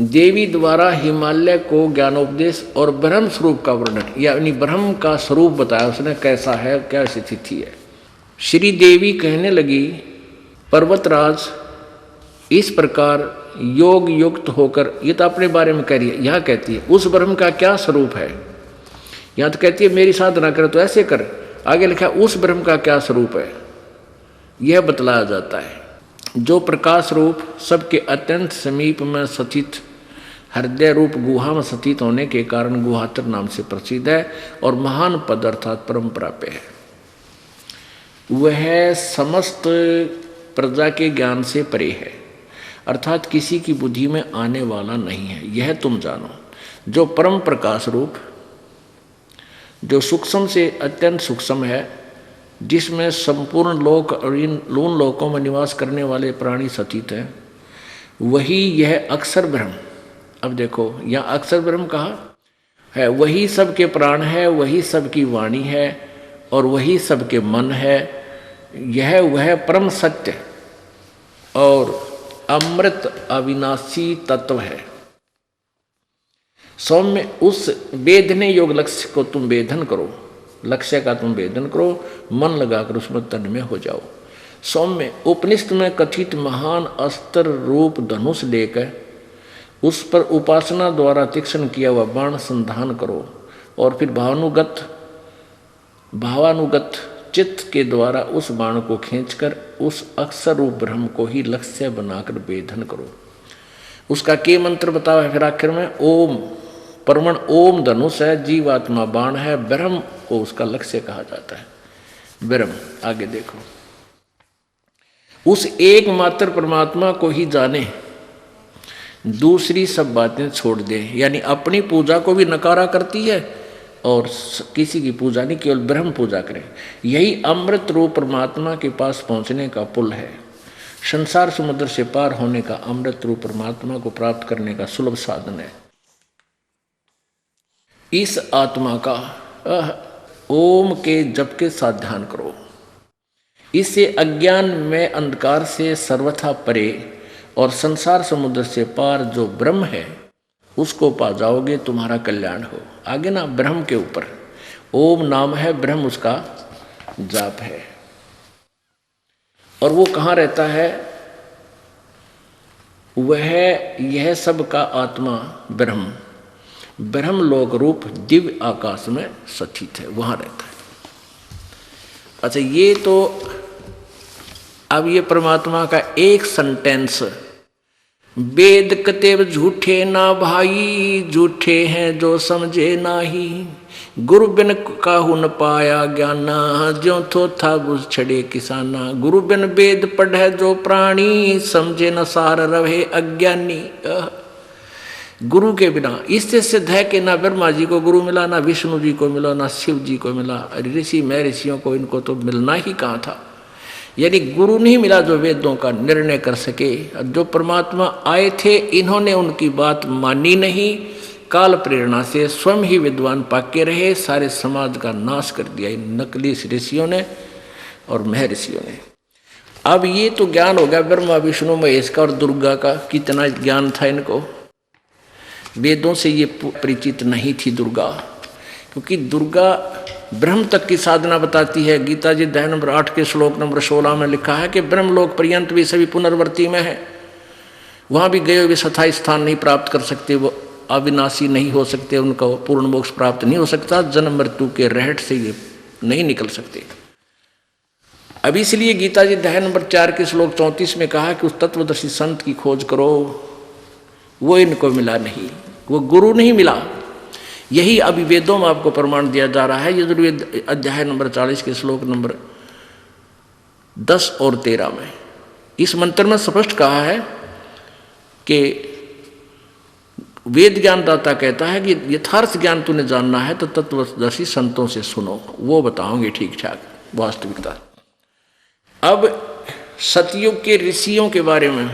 देवी द्वारा हिमालय को ज्ञानोपदेश और ब्रह्म स्वरूप का वर्णन, यानी ब्रह्म का स्वरूप बताया उसने, कैसा है, क्या स्थिति है। श्री देवी कहने लगी, पर्वतराज इस प्रकार योग युक्त होकर, ये तो अपने बारे में कह रही है, यहाँ कहती है उस ब्रह्म का क्या स्वरूप है। यहाँ तो कहती है मेरी साधना कर तो ऐसे कर, आगे लिखा उस ब्रह्म का क्या स्वरूप है यह बतलाया जाता है, जो प्रकाश रूप सबके अत्यंत समीप में स्थित हृदय रूप गुहा में स्थित होने के कारण गुहातर नाम से प्रसिद्ध है और महान पद अर्थात परम प्राप्य है। वह समस्त प्रजा के ज्ञान से परे है, अर्थात किसी की बुद्धि में आने वाला नहीं है, यह तुम जानो। जो परम प्रकाश रूप, जो सूक्ष्म से अत्यंत सूक्ष्म है, जिसमें संपूर्ण लोक और इन लून लोकों में निवास करने वाले प्राणी स्थित हैं, वही यह अक्षर ब्रह्म। अब देखो यहाँ अक्षर ब्रह्म कहा है, वही सबके प्राण है, वही सबकी वाणी है और वही सबके मन है, यह वह परम सत्य और अमृत अविनाशी तत्व है। सौम्य उस वेदने योग लक्ष्य को तुम वेदन करो, लक्ष्य का तुम वेदन करो, मन लगाकर उसमें तन्मय हो जाओ। सौम्य उपनिषद में कथित महान अस्त्र रूप धनुष लेकर उस पर उपासना द्वारा तीक्ष्ण किया हुआ बाण संधान करो और फिर भावानुगत चित्त के द्वारा उस बाण को खींचकर उस अक्षर रूप ब्रह्म को ही लक्ष्य बनाकर वेधन करो। उसका के मंत्र बताओ है फिर आखिर में, ओम परमण ओम धनुष है, जीवात्मा बाण है, ब्रह्म को उसका लक्ष्य कहा जाता है। ब्रह्म आगे देखो, उस एकमात्र परमात्मा को ही जाने, दूसरी सब बातें छोड़ दे। यानी अपनी पूजा को भी नकारा करती है और किसी की पूजा नहीं, केवल ब्रह्म पूजा करें। यही अमृत रूप परमात्मा के पास पहुंचने का पुल है। संसार समुद्र से पार होने का अमृत रूप परमात्मा को प्राप्त करने का सुलभ साधन है। इस आत्मा का ओम के जप के साथ ध्यान करो। इससे अज्ञान में अंधकार से सर्वथा परे और संसार समुद्र से पार जो ब्रह्म है उसको पा जाओगे, तुम्हारा कल्याण हो। आगे ना ब्रह्म के ऊपर ओम नाम है, ब्रह्म उसका जाप है। और वो कहाँ रहता है? वह यह सब का आत्मा ब्रह्म ब्रह्मलोक रूप दिव्य आकाश में स्थित है, वहां रहता है। अच्छा, ये तो अब ये परमात्मा का एक सेंटेंस, वेद कतेव झूठे ना भाई, झूठे हैं जो समझे नाही, गुरु बिन काहू न पाया ज्ञाना, ज्यों थो था बुझ छड़े किसाना, गुरु बिन वेद पढ़े जो प्राणी, समझे न सार रहे अज्ञानी। गुरु के बिना इससे सिद्ध है कि ना ब्रह्मा जी को गुरु मिला, ना विष्णु जी को मिला, ना शिव जी को मिला, ऋषि में ऋषियों को इनको तो मिलना ही कहाँ था। यानी गुरु नहीं मिला जो वेदों का निर्णय कर सके। जो परमात्मा आए थे इन्होंने उनकी बात मानी नहीं, काल प्रेरणा से स्वयं ही विद्वान पाके रहे, सारे समाज का नाश कर दिया इन नकली ऋषियों ने और महर्षियों ने। अब ये तो ज्ञान हो गया ब्रह्मा विष्णु महेश का और दुर्गा का, कितना ज्ञान था इनको। वेदों से ये परिचित नहीं थी दुर्गा, क्योंकि दुर्गा ब्रह्म तक की साधना बताती है। गीता जी अध्याय नंबर 8 के श्लोक नंबर 16 में लिखा है कि ब्रह्मलोक पर्यंत भी सभी पुनर्वर्ती में है, वहां भी गए हुए स्थायी स्थान नहीं प्राप्त कर सकते, वो अविनाशी नहीं हो सकते, उनका पूर्ण मोक्ष प्राप्त नहीं हो सकता, जन्म मृत्यु के रहट से ये नहीं निकल सकते। अब इसलिए गीता जी अध्याय नंबर 4 के श्लोक 34 में कहा कि उस तत्वदर्शी संत की खोज करो, वो इनको मिला नहीं, वो गुरु नहीं मिला। यही अभी वेदों में आपको प्रमाण दिया जा रहा है। यजुर्वेद अध्याय नंबर 40 के श्लोक नंबर 10 और 13 में इस मंत्र में स्पष्ट कहा है कि वेद ज्ञानदाता कहता है कि यथार्थ ज्ञान तूने जानना है तो तत्वदर्शी संतों से सुनो, वो बताओगे ठीक ठाक वास्तविकता। अब सतयुग के ऋषियों के बारे में,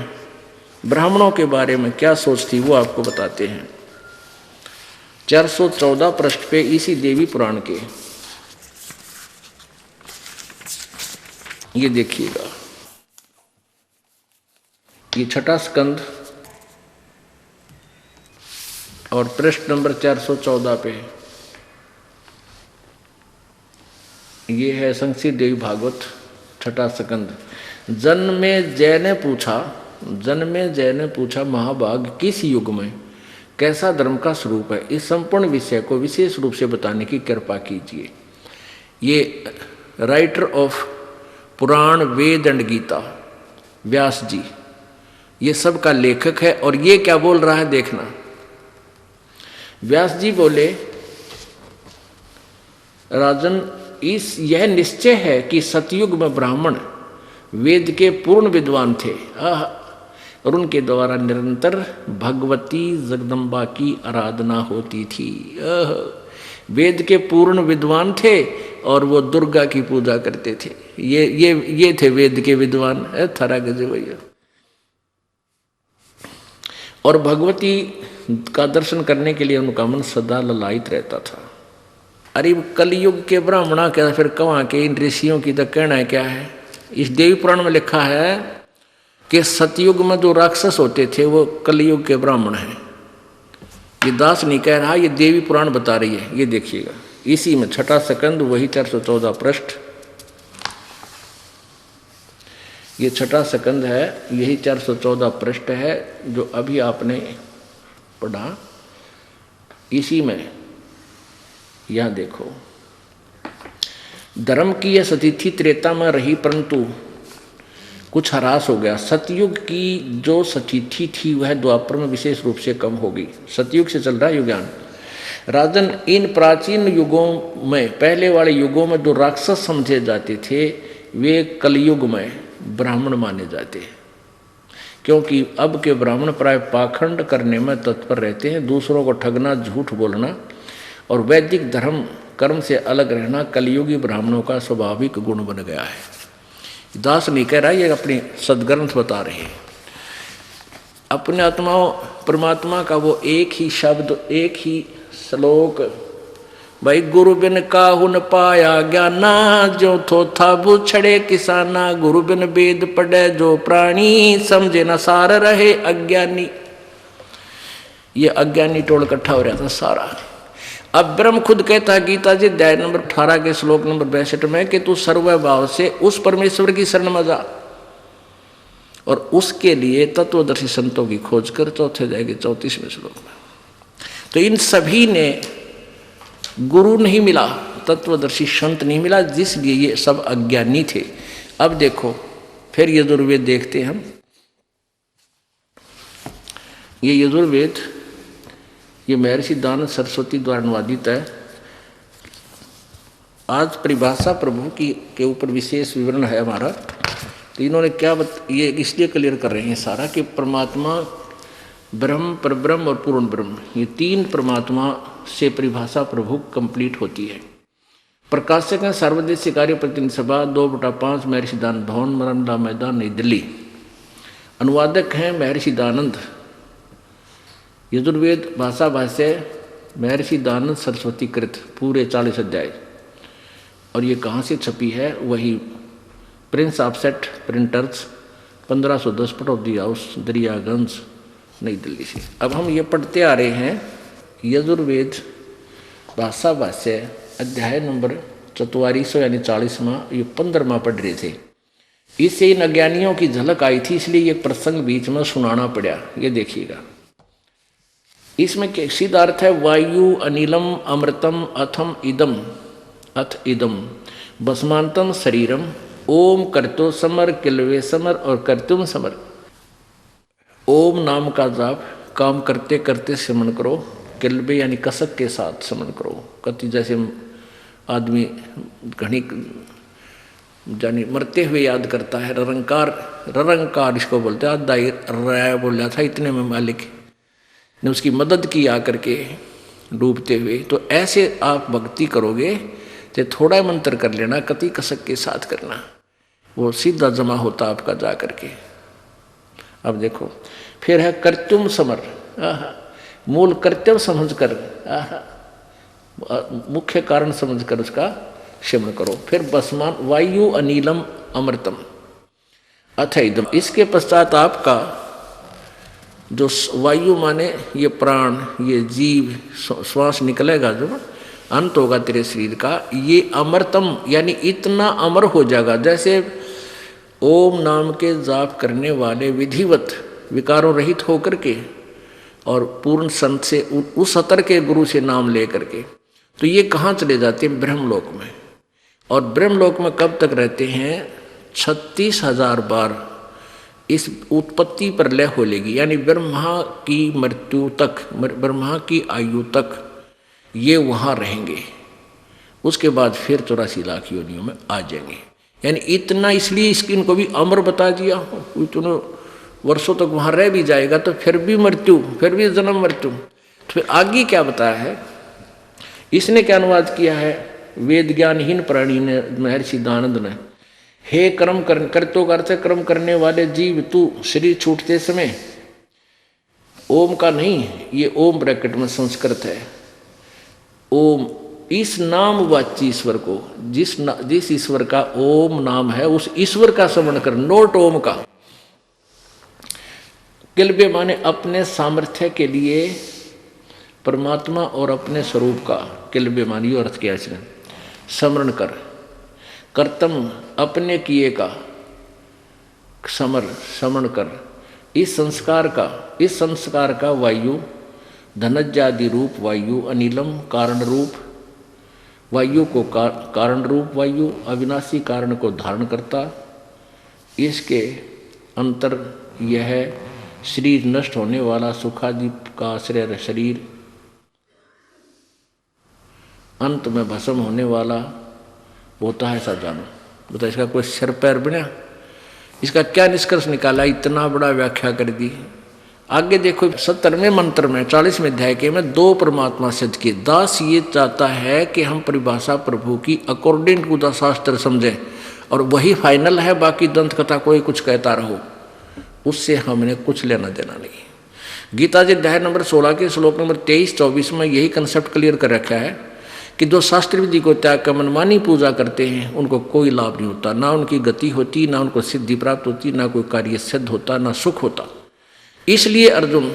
ब्राह्मणों के बारे में क्या सोच थी वो आपको बताते हैं। 414 पृष्ठ पे इसी देवी पुराण के ये देखिएगा, ये छठा स्कंद और पृष्ठ नंबर 414 पे ये है संक्षिप्त देवी भागवत छठा स्कंद। जन्मे जय ने पूछा महाभाग किस युग में कैसा धर्म का स्वरूप है, इस संपूर्ण विषय को विशेष रूप से बताने की कृपा कीजिए। ये writer of Purana Veda and Gita Vyas ji, ये सब का लेखक है। और ये क्या बोल रहा है देखना। व्यास जी बोले, राजन यह निश्चय है कि सतयुग में ब्राह्मण वेद के पूर्ण विद्वान थे और उनके द्वारा निरंतर भगवती जगदम्बा की आराधना होती थी। वेद के पूर्ण विद्वान थे और वो दुर्गा की पूजा करते थे। ये थे वेद के विद्वान, थरा गजे भैया। और भगवती का दर्शन करने के लिए उनका मन सदा ललायित रहता था। अरे कलयुग के ब्राह्मणा क्या फिर कहाँ के इन ऋषियों की तो कहना है क्या है। इस देवी पुराण में लिखा है कि सतयुग में जो राक्षस होते थे वो कलयुग के ब्राह्मण हैं। ये दास नहीं कह रहा, ये देवी पुराण बता रही है। ये देखिएगा, इसी में छठा सेकंड, वही 414 पृष्ठ, ये छठा सेकंड है, यही 414 पृष्ठ है जो अभी आपने पढ़ा। इसी में यह देखो, धर्म की यह सतिथि त्रेता में रही परंतु कुछ ह्रास हो गया। सतयुग की जो सतिथि थी वह द्वापर में विशेष रूप से कम हो गई। सतयुग से चल रहा है युगान। राजन, इन प्राचीन युगों में, पहले वाले युगों में जो राक्षस समझे जाते थे वे कलयुग में ब्राह्मण माने जाते हैं, क्योंकि अब के ब्राह्मण प्राय पाखंड करने में तत्पर रहते हैं। दूसरों को ठगना, झूठ बोलना और वैदिक धर्म कर्म से अलग रहना कलयुगी ब्राह्मणों का स्वाभाविक गुण बन गया है। दास नहीं कह रहा, ये अपने सदग्रंथ बता रहे हैं। अपने आत्माओं परमात्मा का वो एक ही शब्द, एक ही श्लोक, भाई गुरु बिन काहू न पाया ज्ञाना, जो थोथा बुछड़े किसाना, गुरु बिन वेद पढ़े जो प्राणी, समझे न सार रहे अज्ञानी। ये अज्ञानी टोल इकट्ठा हो रहा था सारा। अब ब्रह्म खुद कहता है गीता जी अध्याय नंबर 18 के श्लोक नंबर 62 में कि तू सर्वभाव से उस परमेश्वर की शरण में जा और उसके लिए तत्वदर्शी संतों की खोज कर। चौथे जाएगी 34वें श्लोक में। तो इन सभी ने गुरु नहीं मिला, तत्वदर्शी संत नहीं मिला, जिसलिए ये सब अज्ञानी थे। अब देखो फिर यजुर्वेद देखते हैं हम। ये यजुर्वेद ये महर्षि दानव सरस्वती द्वारा अनुवादित है। आज परिभाषा प्रभु की के ऊपर विशेष विवरण है हमारा। तो इन्होंने क्या ये इसलिए क्लियर कर रहे हैं सारा कि परमात्मा ब्रह्म, परब्रह्म और पूर्ण ब्रह्म, ये तीन परमात्मा से परिभाषा प्रभु कंप्लीट होती है। प्रकाशक हैं सर्वदेशीय कार्य प्रतिनिधि सभा 2/5 महर्षि दान भवन, मरंडा मैदान, नई दिल्ली। अनुवादक हैं महर्षि दानंद। यजुर्वेद भाषा भाष्य महर्षि दानंद सरस्वती कृत, पूरे 40 अध्याय। और ये कहाँ से छपी है? वही Prince offset printers 1510 Pataudi house, Daryaganj, नई दिल्ली से। अब हम ये पढ़ते आ रहे हैं यजुर्वेद भाषा भाष्य अध्याय नंबर 44 यानी 40वां, ये 15वां पढ़ रहे थे। इससे इन अज्ञानियों की झलक आई थी, इसलिए ये प्रसंग बीच में सुनाना पड़ा। ये देखिएगा, इसमें सीधा अर्थ है वायु अनिलम अमृतम अथम इदम, अथ इदम भस्मांतम शरीरम, ओम करतो समर किलवे समर और करतुम समर। ओम नाम का जाप काम करते करते स्मरण करो, किलबे यानी कसक के साथ स्मरण करो। कति जैसे आदमी घनी जानी मरते हुए याद करता है, ररंकार इसको बोलते हैं। आधा राय बोल रहा था, इतने में मालिक ने उसकी मदद की आकर के डूबते हुए। तो ऐसे आप भक्ति करोगे तो थोड़ा मंत्र कर लेना, कति कसक के साथ करना, वो सीधा जमा होता आपका जा करके। अब देखो फिर है कर्तुम समर, मूल कर्तव्य समझकर, मुख्य कारण समझकर उसका स्मरण करो। फिर बसमान वायु अनिलम अमृतम अथ इदम, इसके पश्चात आपका जो वायु माने ये प्राण, ये जीव, श्वास निकलेगा, जो अंत होगा तेरे शरीर का, ये अमृतम यानी इतना अमर हो जाएगा जैसे ओम नाम के जाप करने वाले विधिवत विकारों रहित होकर के और पूर्ण संत से उस अतर के गुरु से नाम ले करके। तो ये कहाँ चले जाते हैं? ब्रह्मलोक में। और ब्रह्मलोक में कब तक रहते हैं? 36,000 बार इस उत्पत्ति पर लय हो लेगी, यानी ब्रह्मा की मृत्यु तक, ब्रह्मा की आयु तक ये वहाँ रहेंगे। उसके बाद फिर 84 लाख योनियों में आ जाएंगे। यानी इतना, इसलिए इसकी को भी अमर बता दिया। इतने वर्षों तक वहाँ रह भी जाएगा तो फिर भी मृत्यु, फिर भी जन्म मृत्यु। तो फिर आगे क्या बताया है? इसने क्या अनुवाद किया है? वेद ज्ञानहीन प्राणी ने, महर्षि दानंद ने, हे कर्म करतो का अर्थ कर्म करने वाले जीव, तू शरीर छूटते समय ओम का नहीं, ये ओम ब्रैकेट में संस्कृत है, ओम इस नामवाची ईश्वर को, जिस ईश्वर का ओम नाम है, उस ईश्वर का स्मरण कर, नोट ओम का। किल्बे माने अपने सामर्थ्य के लिए परमात्मा और अपने स्वरूप का, किल्बे मानी अर्थ किया इसने, स्मरण कर। कर्तम अपने किए का स्मरण कर। इस संस्कार का वायु, धनज्जादि रूप वायु, अनिलम कारण रूप वायु को कारण रूप वायु, अविनाशी कारण को धारण करता। इसके अंतर यह है, शरीर नष्ट होने वाला, सुखादि का आश्रय शरीर, अंत में भस्म होने वाला होता है, ऐसा जानो। बता इसका कोई सिर पैर बना? इसका क्या निष्कर्ष निकाला? इतना बड़ा व्याख्या कर दी। आगे देखो 70वें मंत्र में 40वें अध्याय के में दो परमात्मा सिद्ध किए। दास ये चाहता है कि हम परिभाषा प्रभु की अकॉर्डिंग टू द शास्त्र समझें और वही फाइनल है, बाकी दंत कथा कोई कुछ कहता रहो, उससे हमने कुछ लेना देना नहीं। गीता जी अध्याय नंबर 16 के श्लोक नंबर 23-24 में यही कंसेप्ट क्लियर कर रखा है कि जो शास्त्र विधि को त्याग कर मनमानी पूजा करते हैं उनको कोई लाभ नहीं होता, ना उनकी गति होती, ना उनको सिद्धि प्राप्त होती, ना कोई कार्य सिद्ध होता, ना सुख होता। इसलिए अर्जुन,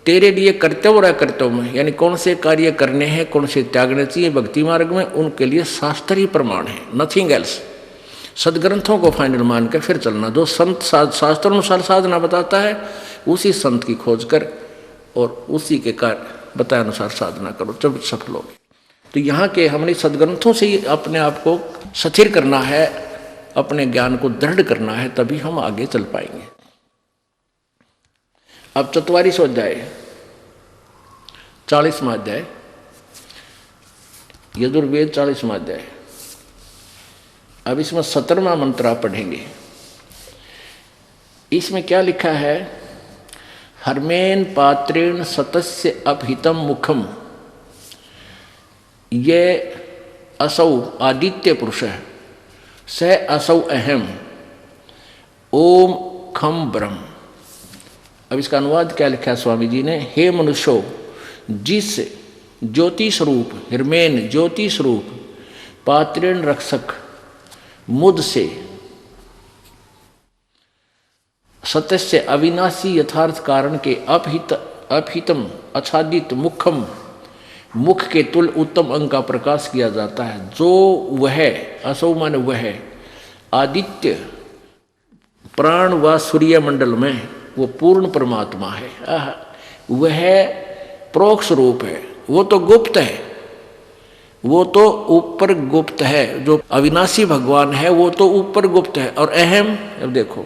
तेरे लिए कर्तव्य और अकर्तव्य में, यानी कौन से कार्य करने हैं, कौन से त्यागने चाहिए भक्ति मार्ग में, उनके लिए शास्त्र ही प्रमाण है, नथिंग एल्स। सदग्रंथों को फाइनल मान कर फिर चलना। जो संत शास्त्रानुसार साधना बताता है उसी संत की खोज कर और उसी के कार्य बताए अनुसार साधना करो, जब सफल होगी। तो यहाँ के हमने सदग्रंथों से ही अपने आप को स्थिर करना है, अपने ज्ञान को दृढ़ करना है, तभी हम आगे चल पाएंगे। अब 44वां अध्याय, 40वां अध्याय, यजुर्वेद 40वां अध्याय। अब इसमें 17वां मंत्र आप पढ़ेंगे। इसमें क्या लिखा है? हर्मेन पात्रेण सतस्य अपहितम मुखम, ये असौ आदित्य पुरुष है, स असौ अहम ओम खम ब्रह्म। अब इसका अनुवाद क्या लिखा है स्वामी जी ने? हे मनुष्यो, जिस ज्योति स्वरूप, हिरमेन ज्योति स्वरूप, पात्रेण रक्षक मुद से, सत्य से अविनाशी यथार्थ कारण के अपहितम आच्छादित मुखम, मुख के तुल उत्तम अंग का प्रकाश किया जाता है। जो वह, असौ माने वह, आदित्य प्राण व सूर्य मंडल में वो पूर्ण परमात्मा है। वह प्रोक्ष रूप है, वो तो गुप्त है, वो तो ऊपर गुप्त है। जो अविनाशी भगवान है वो तो ऊपर गुप्त है। और अहम, अब देखो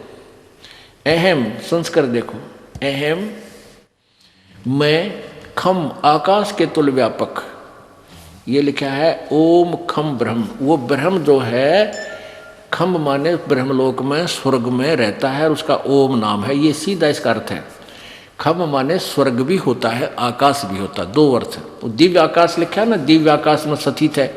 अहम संस्कार देखो, अहम मैं खम आकाश के तुल व्यापक, ये लिखा है ओम खम ब्रह्म। वो ब्रह्म जो है, खम माने ब्रह्मलोक में स्वर्ग में रहता है और उसका ओम नाम है, ये सीधा इसका अर्थ है। खम माने स्वर्ग भी होता है, आकाश भी होता है, दो अर्थ है। दिव्य आकाश लिखा है ना, दिव्य आकाश में स्थित है,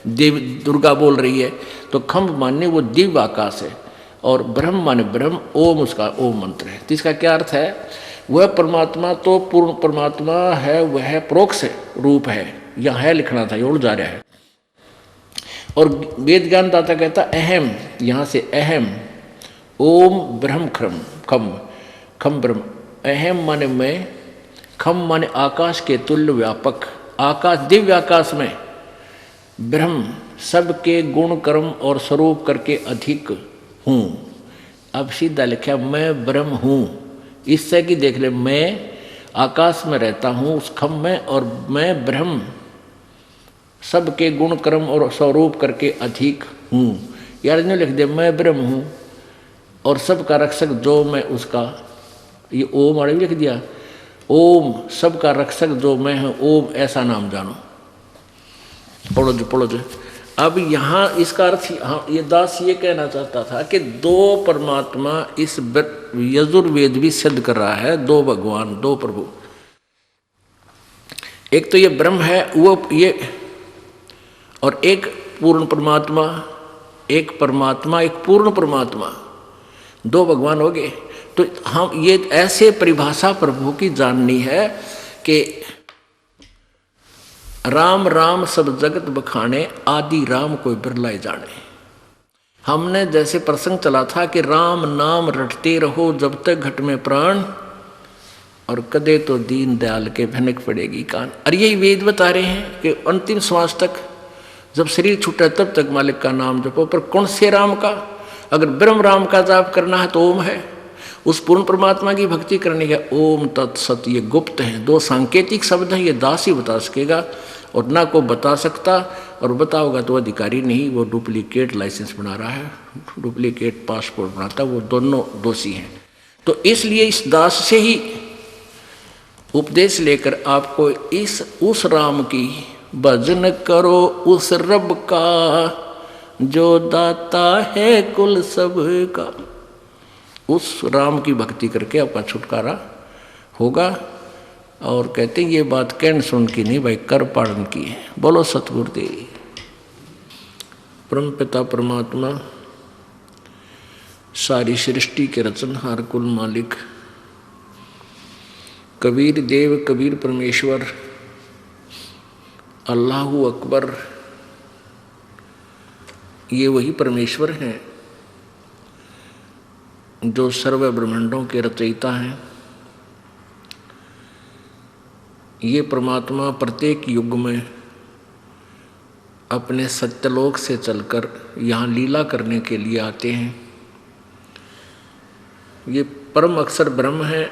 देव दुर्गा बोल रही है, तो खम माने वो दिव्य आकाश है और ब्रह्म माने ब्रह्म, ओम उसका ओम मंत्र है। तो इसका क्या अर्थ है? वह परमात्मा तो पूर्ण परमात्मा है, वह प्रोक्ष रूप है, यहाँ है लिखना था, उड़ जा रहा है। और वेद ज्ञान दाता कहता अहम, यहाँ से अहम ओम ब्रह्म खम खम ब्रह्म। अहम माने मैं, खम माने आकाश के तुल्य व्यापक, आकाश दिव्य आकाश में ब्रह्म सबके गुण कर्म और स्वरूप करके अधिक हूँ। अब सीधा लिखा मैं ब्रह्म हूँ, इससे कि देख ले, मैं आकाश में रहता हूँ उस खम में, और मैं ब्रह्म सबके गुण कर्म और स्वरूप करके अधिक हूँ। यार ने लिख दे मैं ब्रह्म हूँ और सबका रक्षक जो मैं उसका, ये ओम आड़े भी लिख दिया, ओम सबका रक्षक जो मैं हूँ, ओम ऐसा नाम जानो। पढ़ो जो। अब यहाँ इसका अर्थ, हाँ, ये दास ये कहना चाहता था कि दो परमात्मा इस यजुर्वेद भी सिद्ध कर रहा है, दो भगवान, दो प्रभु। एक तो ये ब्रह्म है वो, ये, और एक पूर्ण परमात्मा, एक परमात्मा एक पूर्ण परमात्मा, दो भगवान हो गए। तो हम ये ऐसे परिभाषा प्रभु की जाननी है कि राम राम सब जगत बखाने, आदि राम कोई बिरलाए जाने। हमने जैसे प्रसंग चला था कि राम नाम रटते रहो जब तक घट में प्राण, और कदे तो दीन दयाल के भनक पड़ेगी कान। और यही वेद बता रहे हैं कि अंतिम श्वास तक, जब शरीर छूटा तब तक मालिक का नाम जपो। पर कौन से राम का? अगर ब्रह्म राम का जाप करना है तो ओम है, उस पूर्ण परमात्मा की भक्ति करने का ओम तत्सत, ये गुप्त हैं, दो सांकेतिक शब्द हैं, ये दास ही बता सकेगा और ना को बता सकता, और बताओगा तो अधिकारी नहीं, वो डुप्लीकेट लाइसेंस बना रहा है, डुप्लीकेट पासपोर्ट बनाता, वो दोनों दोषी हैं। तो इसलिए इस दास से ही उपदेश लेकर आपको उस राम की भजन करो, उस रब का जो दाता है कुल सब का। उस राम की भक्ति करके आपका छुटकारा होगा। और कहते हैं ये बात कहन सुन की नहीं भाई, कर पालन की है। बोलो सतगुरुदेव। परम पिता परमात्मा, सारी सृष्टि के रचनहार, कुल मालिक, कबीर देव, कबीर परमेश्वर, अल्लाहु अकबर, ये वही परमेश्वर हैं जो सर्व ब्रह्मांडों के रचयिता हैं। ये परमात्मा प्रत्येक युग में अपने सत्यलोक से चलकर यहाँ लीला करने के लिए आते हैं। ये परम अक्षर ब्रह्म है।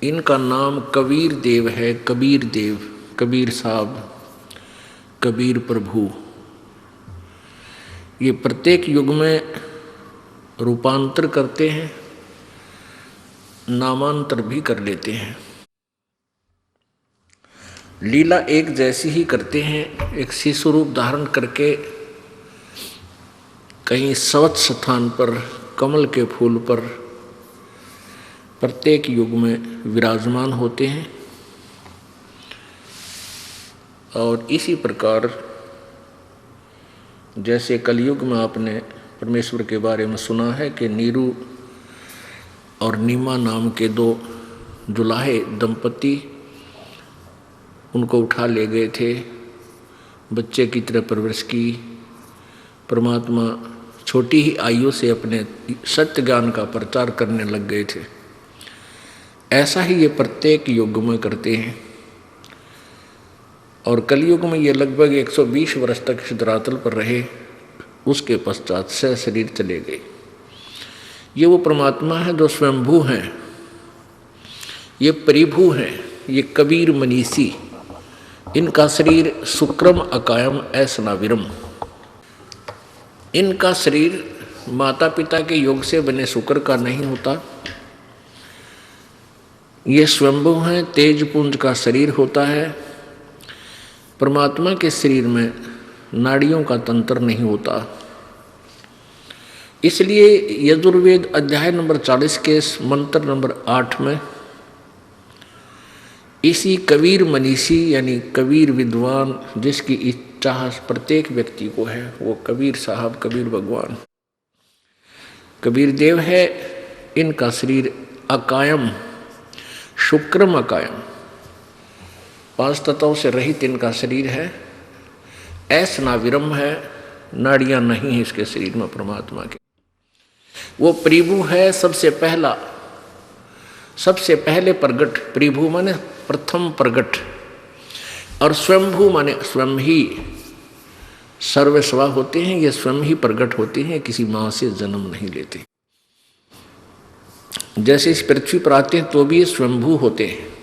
इनका नाम कबीर देव है। कबीर देव, कबीर साहब, कबीर प्रभु। ये प्रत्येक युग में रूपांतर करते हैं, नामांतर भी कर लेते हैं। लीला एक जैसी ही करते हैं। एक शिशु रूप धारण करके कहीं स्वच्छ स्थान पर, कमल के फूल पर प्रत्येक युग में विराजमान होते हैं। और इसी प्रकार जैसे कलयुग में आपने परमेश्वर के बारे में सुना है कि नीरू और नीमा नाम के दो जुलाहे दंपति उनको उठा ले गए थे, बच्चे की तरह परवरिश की। परमात्मा छोटी ही आयु से अपने सत्य ज्ञान का प्रचार करने लग गए थे। ऐसा ही ये प्रत्येक युग में करते हैं। और कलयुग में ये लगभग 120 वर्ष तक इस धरातल पर रहे, उसके पश्चात से शरीर चले गए। ये वो परमात्मा है जो स्वयंभू हैं, ये परिभू हैं, ये कबीर मनीषी। इनका शरीर शुक्रम अकायम ऐसनाविरम। इनका शरीर माता पिता के योग से बने शुक्र का नहीं होता। ये स्वयंभू हैं, तेजपुंज का शरीर होता है। परमात्मा के शरीर में नाड़ियों का तंत्र नहीं होता। इसलिए यजुर्वेद अध्याय नंबर 40 के मंत्र नंबर 8 में इसी कबीर मनीषी यानी कबीर विद्वान, जिसकी इच्छा प्रत्येक व्यक्ति को है, वो कबीर साहब, कबीर भगवान, कबीर देव है। इनका शरीर अकायम, शुक्रम अकायम, 5 तत्वों से रहित इनका शरीर है। ऐसनाविरम है, नाड़ियां नहीं है इसके शरीर में परमात्मा के। वो प्रभु है, सबसे पहला, सबसे पहले प्रगट। प्रभु माने प्रथम प्रगट, और स्वयंभू माने स्वयं ही सर्वस्वा होते हैं। ये स्वयं ही प्रगट होते हैं, किसी माँ से जन्म नहीं लेते। जैसे इस पृथ्वी पर आते हैं तो भी ये स्वयंभू होते हैं।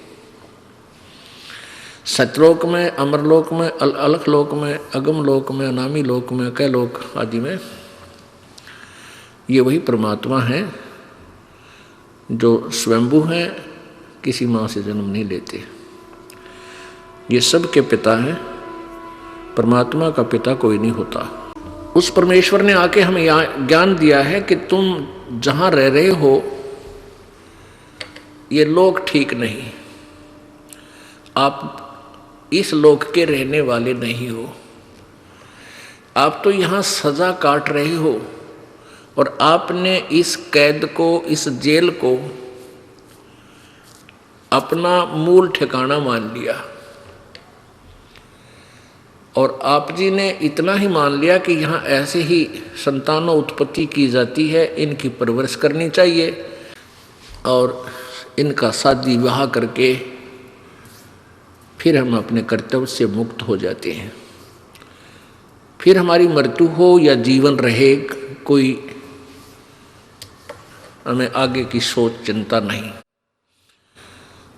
सतलोक में, अमरलोक में, अलख लोक में, अगम लोक में, अनामी लोक में, कैलोक आदि में ये वही परमात्मा है जो स्वयंभू हैं, किसी माँ से जन्म नहीं लेते। ये सब के पिता हैं। परमात्मा का पिता कोई नहीं होता। उस परमेश्वर ने आके हमें ज्ञान दिया है कि तुम जहाँ रह रहे हो ये लोक ठीक नहीं, आप इस लोक के रहने वाले नहीं हो। आप तो यहाँ सजा काट रहे हो और आपने इस कैद को, इस जेल को अपना मूल ठिकाना मान लिया। और आप जी ने इतना ही मान लिया कि यहाँ ऐसे ही संतानों उत्पत्ति की जाती है, इनकी परवरिश करनी चाहिए और इनका शादी विवाह करके फिर हम अपने कर्तव्य से मुक्त हो जाते हैं। फिर हमारी मृत्यु हो या जीवन रहे, कोई हमें आगे की सोच चिंता नहीं।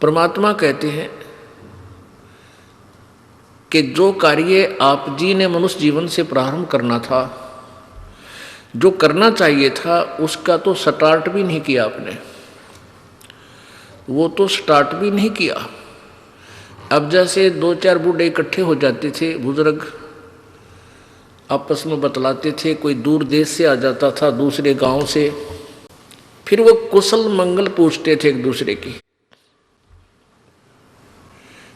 परमात्मा कहते हैं कि जो कार्य आप जी ने मनुष्य जीवन से प्रारंभ करना था, जो करना चाहिए था, उसका तो स्टार्ट भी नहीं किया आपने। वो तो स्टार्ट भी नहीं किया। अब जैसे 2-4 बूढ़े इकट्ठे हो जाते थे, बुजुर्ग आपस में बतलाते थे, कोई दूर देश से आ जाता था, दूसरे गांव से, फिर वो कुशल मंगल पूछते थे एक दूसरे की।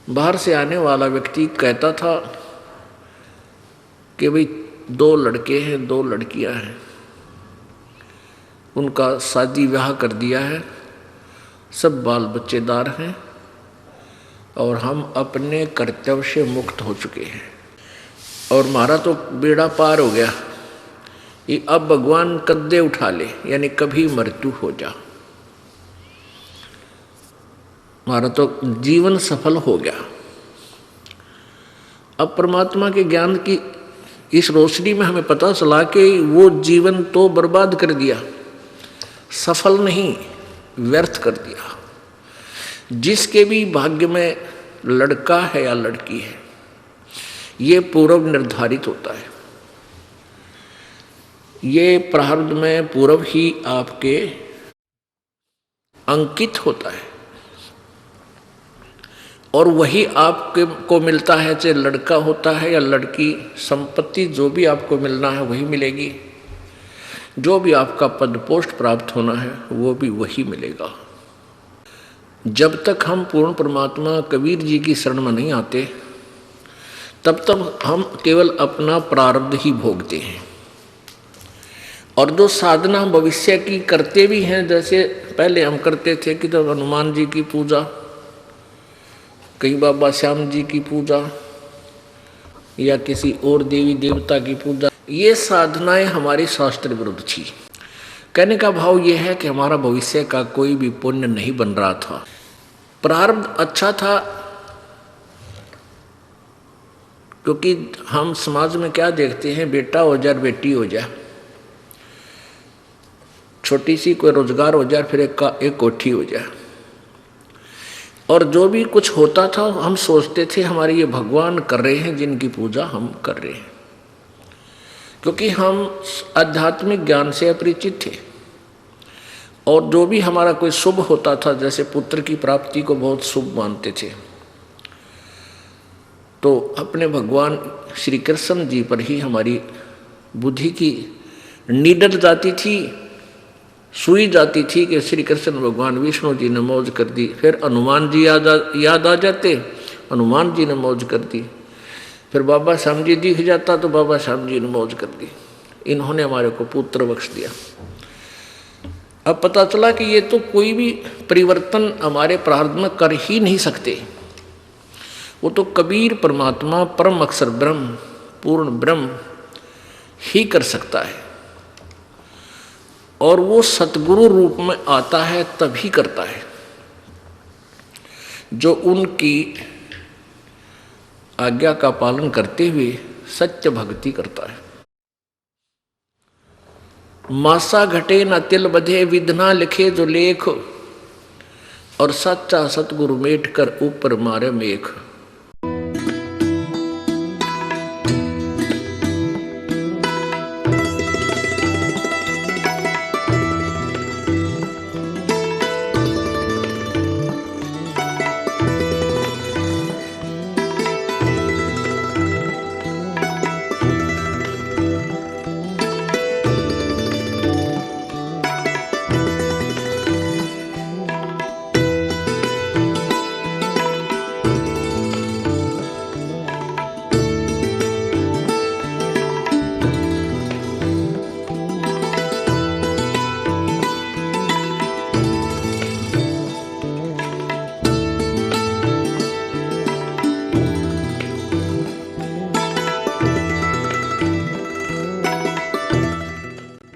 बाहर से आने वाला व्यक्ति कहता था कि भाई 2 लड़के हैं, 2 लड़कियां हैं, उनका शादी विवाह कर दिया है, सब बाल बच्चेदार हैं और हम अपने कर्तव्य से मुक्त हो चुके हैं और हमारा तो बेड़ा पार हो गया। ये अब भगवान कद्दे उठा ले, यानी कभी मृत्यु हो जा, हमारा तो जीवन सफल हो गया। अब परमात्मा के ज्ञान की इस रोशनी में हमें पता चला कि वो जीवन तो बर्बाद कर दिया, सफल नहीं, व्यर्थ कर दिया। जिसके भी भाग्य में लड़का है या लड़की है, ये पूर्व निर्धारित होता है। ये प्रारब्ध में पूर्व ही आपके अंकित होता है और वही आपके को मिलता है, चाहे लड़का होता है या लड़की। संपत्ति जो भी आपको मिलना है वही मिलेगी, जो भी आपका पद पोस्ट प्राप्त होना है वो भी वही मिलेगा। जब तक हम पूर्ण परमात्मा कबीर जी की शरण में नहीं आते, तब तक हम केवल अपना प्रारब्ध ही भोगते हैं। और जो साधना भविष्य की करते भी हैं, जैसे पहले हम करते थे कि जब हनुमान जी की पूजा, कहीं बाबा श्याम जी की पूजा या किसी और देवी देवता की पूजा, ये साधनाएं हमारी शास्त्र विरुद्ध थी। कहने का भाव ये है कि हमारा भविष्य का कोई भी पुण्य नहीं बन रहा था। प्रारब्ध अच्छा था, क्योंकि हम समाज में क्या देखते हैं, बेटा हो जाए बेटी हो जाए, छोटी सी कोई रोजगार हो जाए, फिर एक कोठी हो जाए, और जो भी कुछ होता था हम सोचते थे हमारे ये भगवान कर रहे हैं जिनकी पूजा हम कर रहे हैं, क्योंकि हम आध्यात्मिक ज्ञान से अपरिचित थे। और जो भी हमारा कोई शुभ होता था, जैसे पुत्र की प्राप्ति को बहुत शुभ मानते थे, तो अपने भगवान श्री कृष्ण जी पर ही हमारी बुद्धि की निडर जाती थी, सुई जाती थी कि श्री कृष्ण भगवान विष्णु जी ने मौज कर दी। फिर हनुमान जी याद आ जाते, हनुमान जी ने मौज कर दी। फिर बाबा श्याम जी दिख जाता तो बाबा श्याम जी ने मौज कर दी। इन्होंने हमारे को पुत्र बख्श दिया। अब पता चला कि ये तो कोई भी परिवर्तन हमारे प्रारब्ध में कर ही नहीं सकते। वो तो कबीर परमात्मा परम अक्षर ब्रह्म पूर्ण ब्रह्म ही कर सकता है, और वो सतगुरु रूप में आता है तभी करता है, जो उनकी आज्ञा का पालन करते हुए सत्य भक्ति करता है। मासा घटे न तिल बधे, विधना लिखे जो लेख, और सच्चा सतगुरु मेट कर ऊपर मारे मेघ।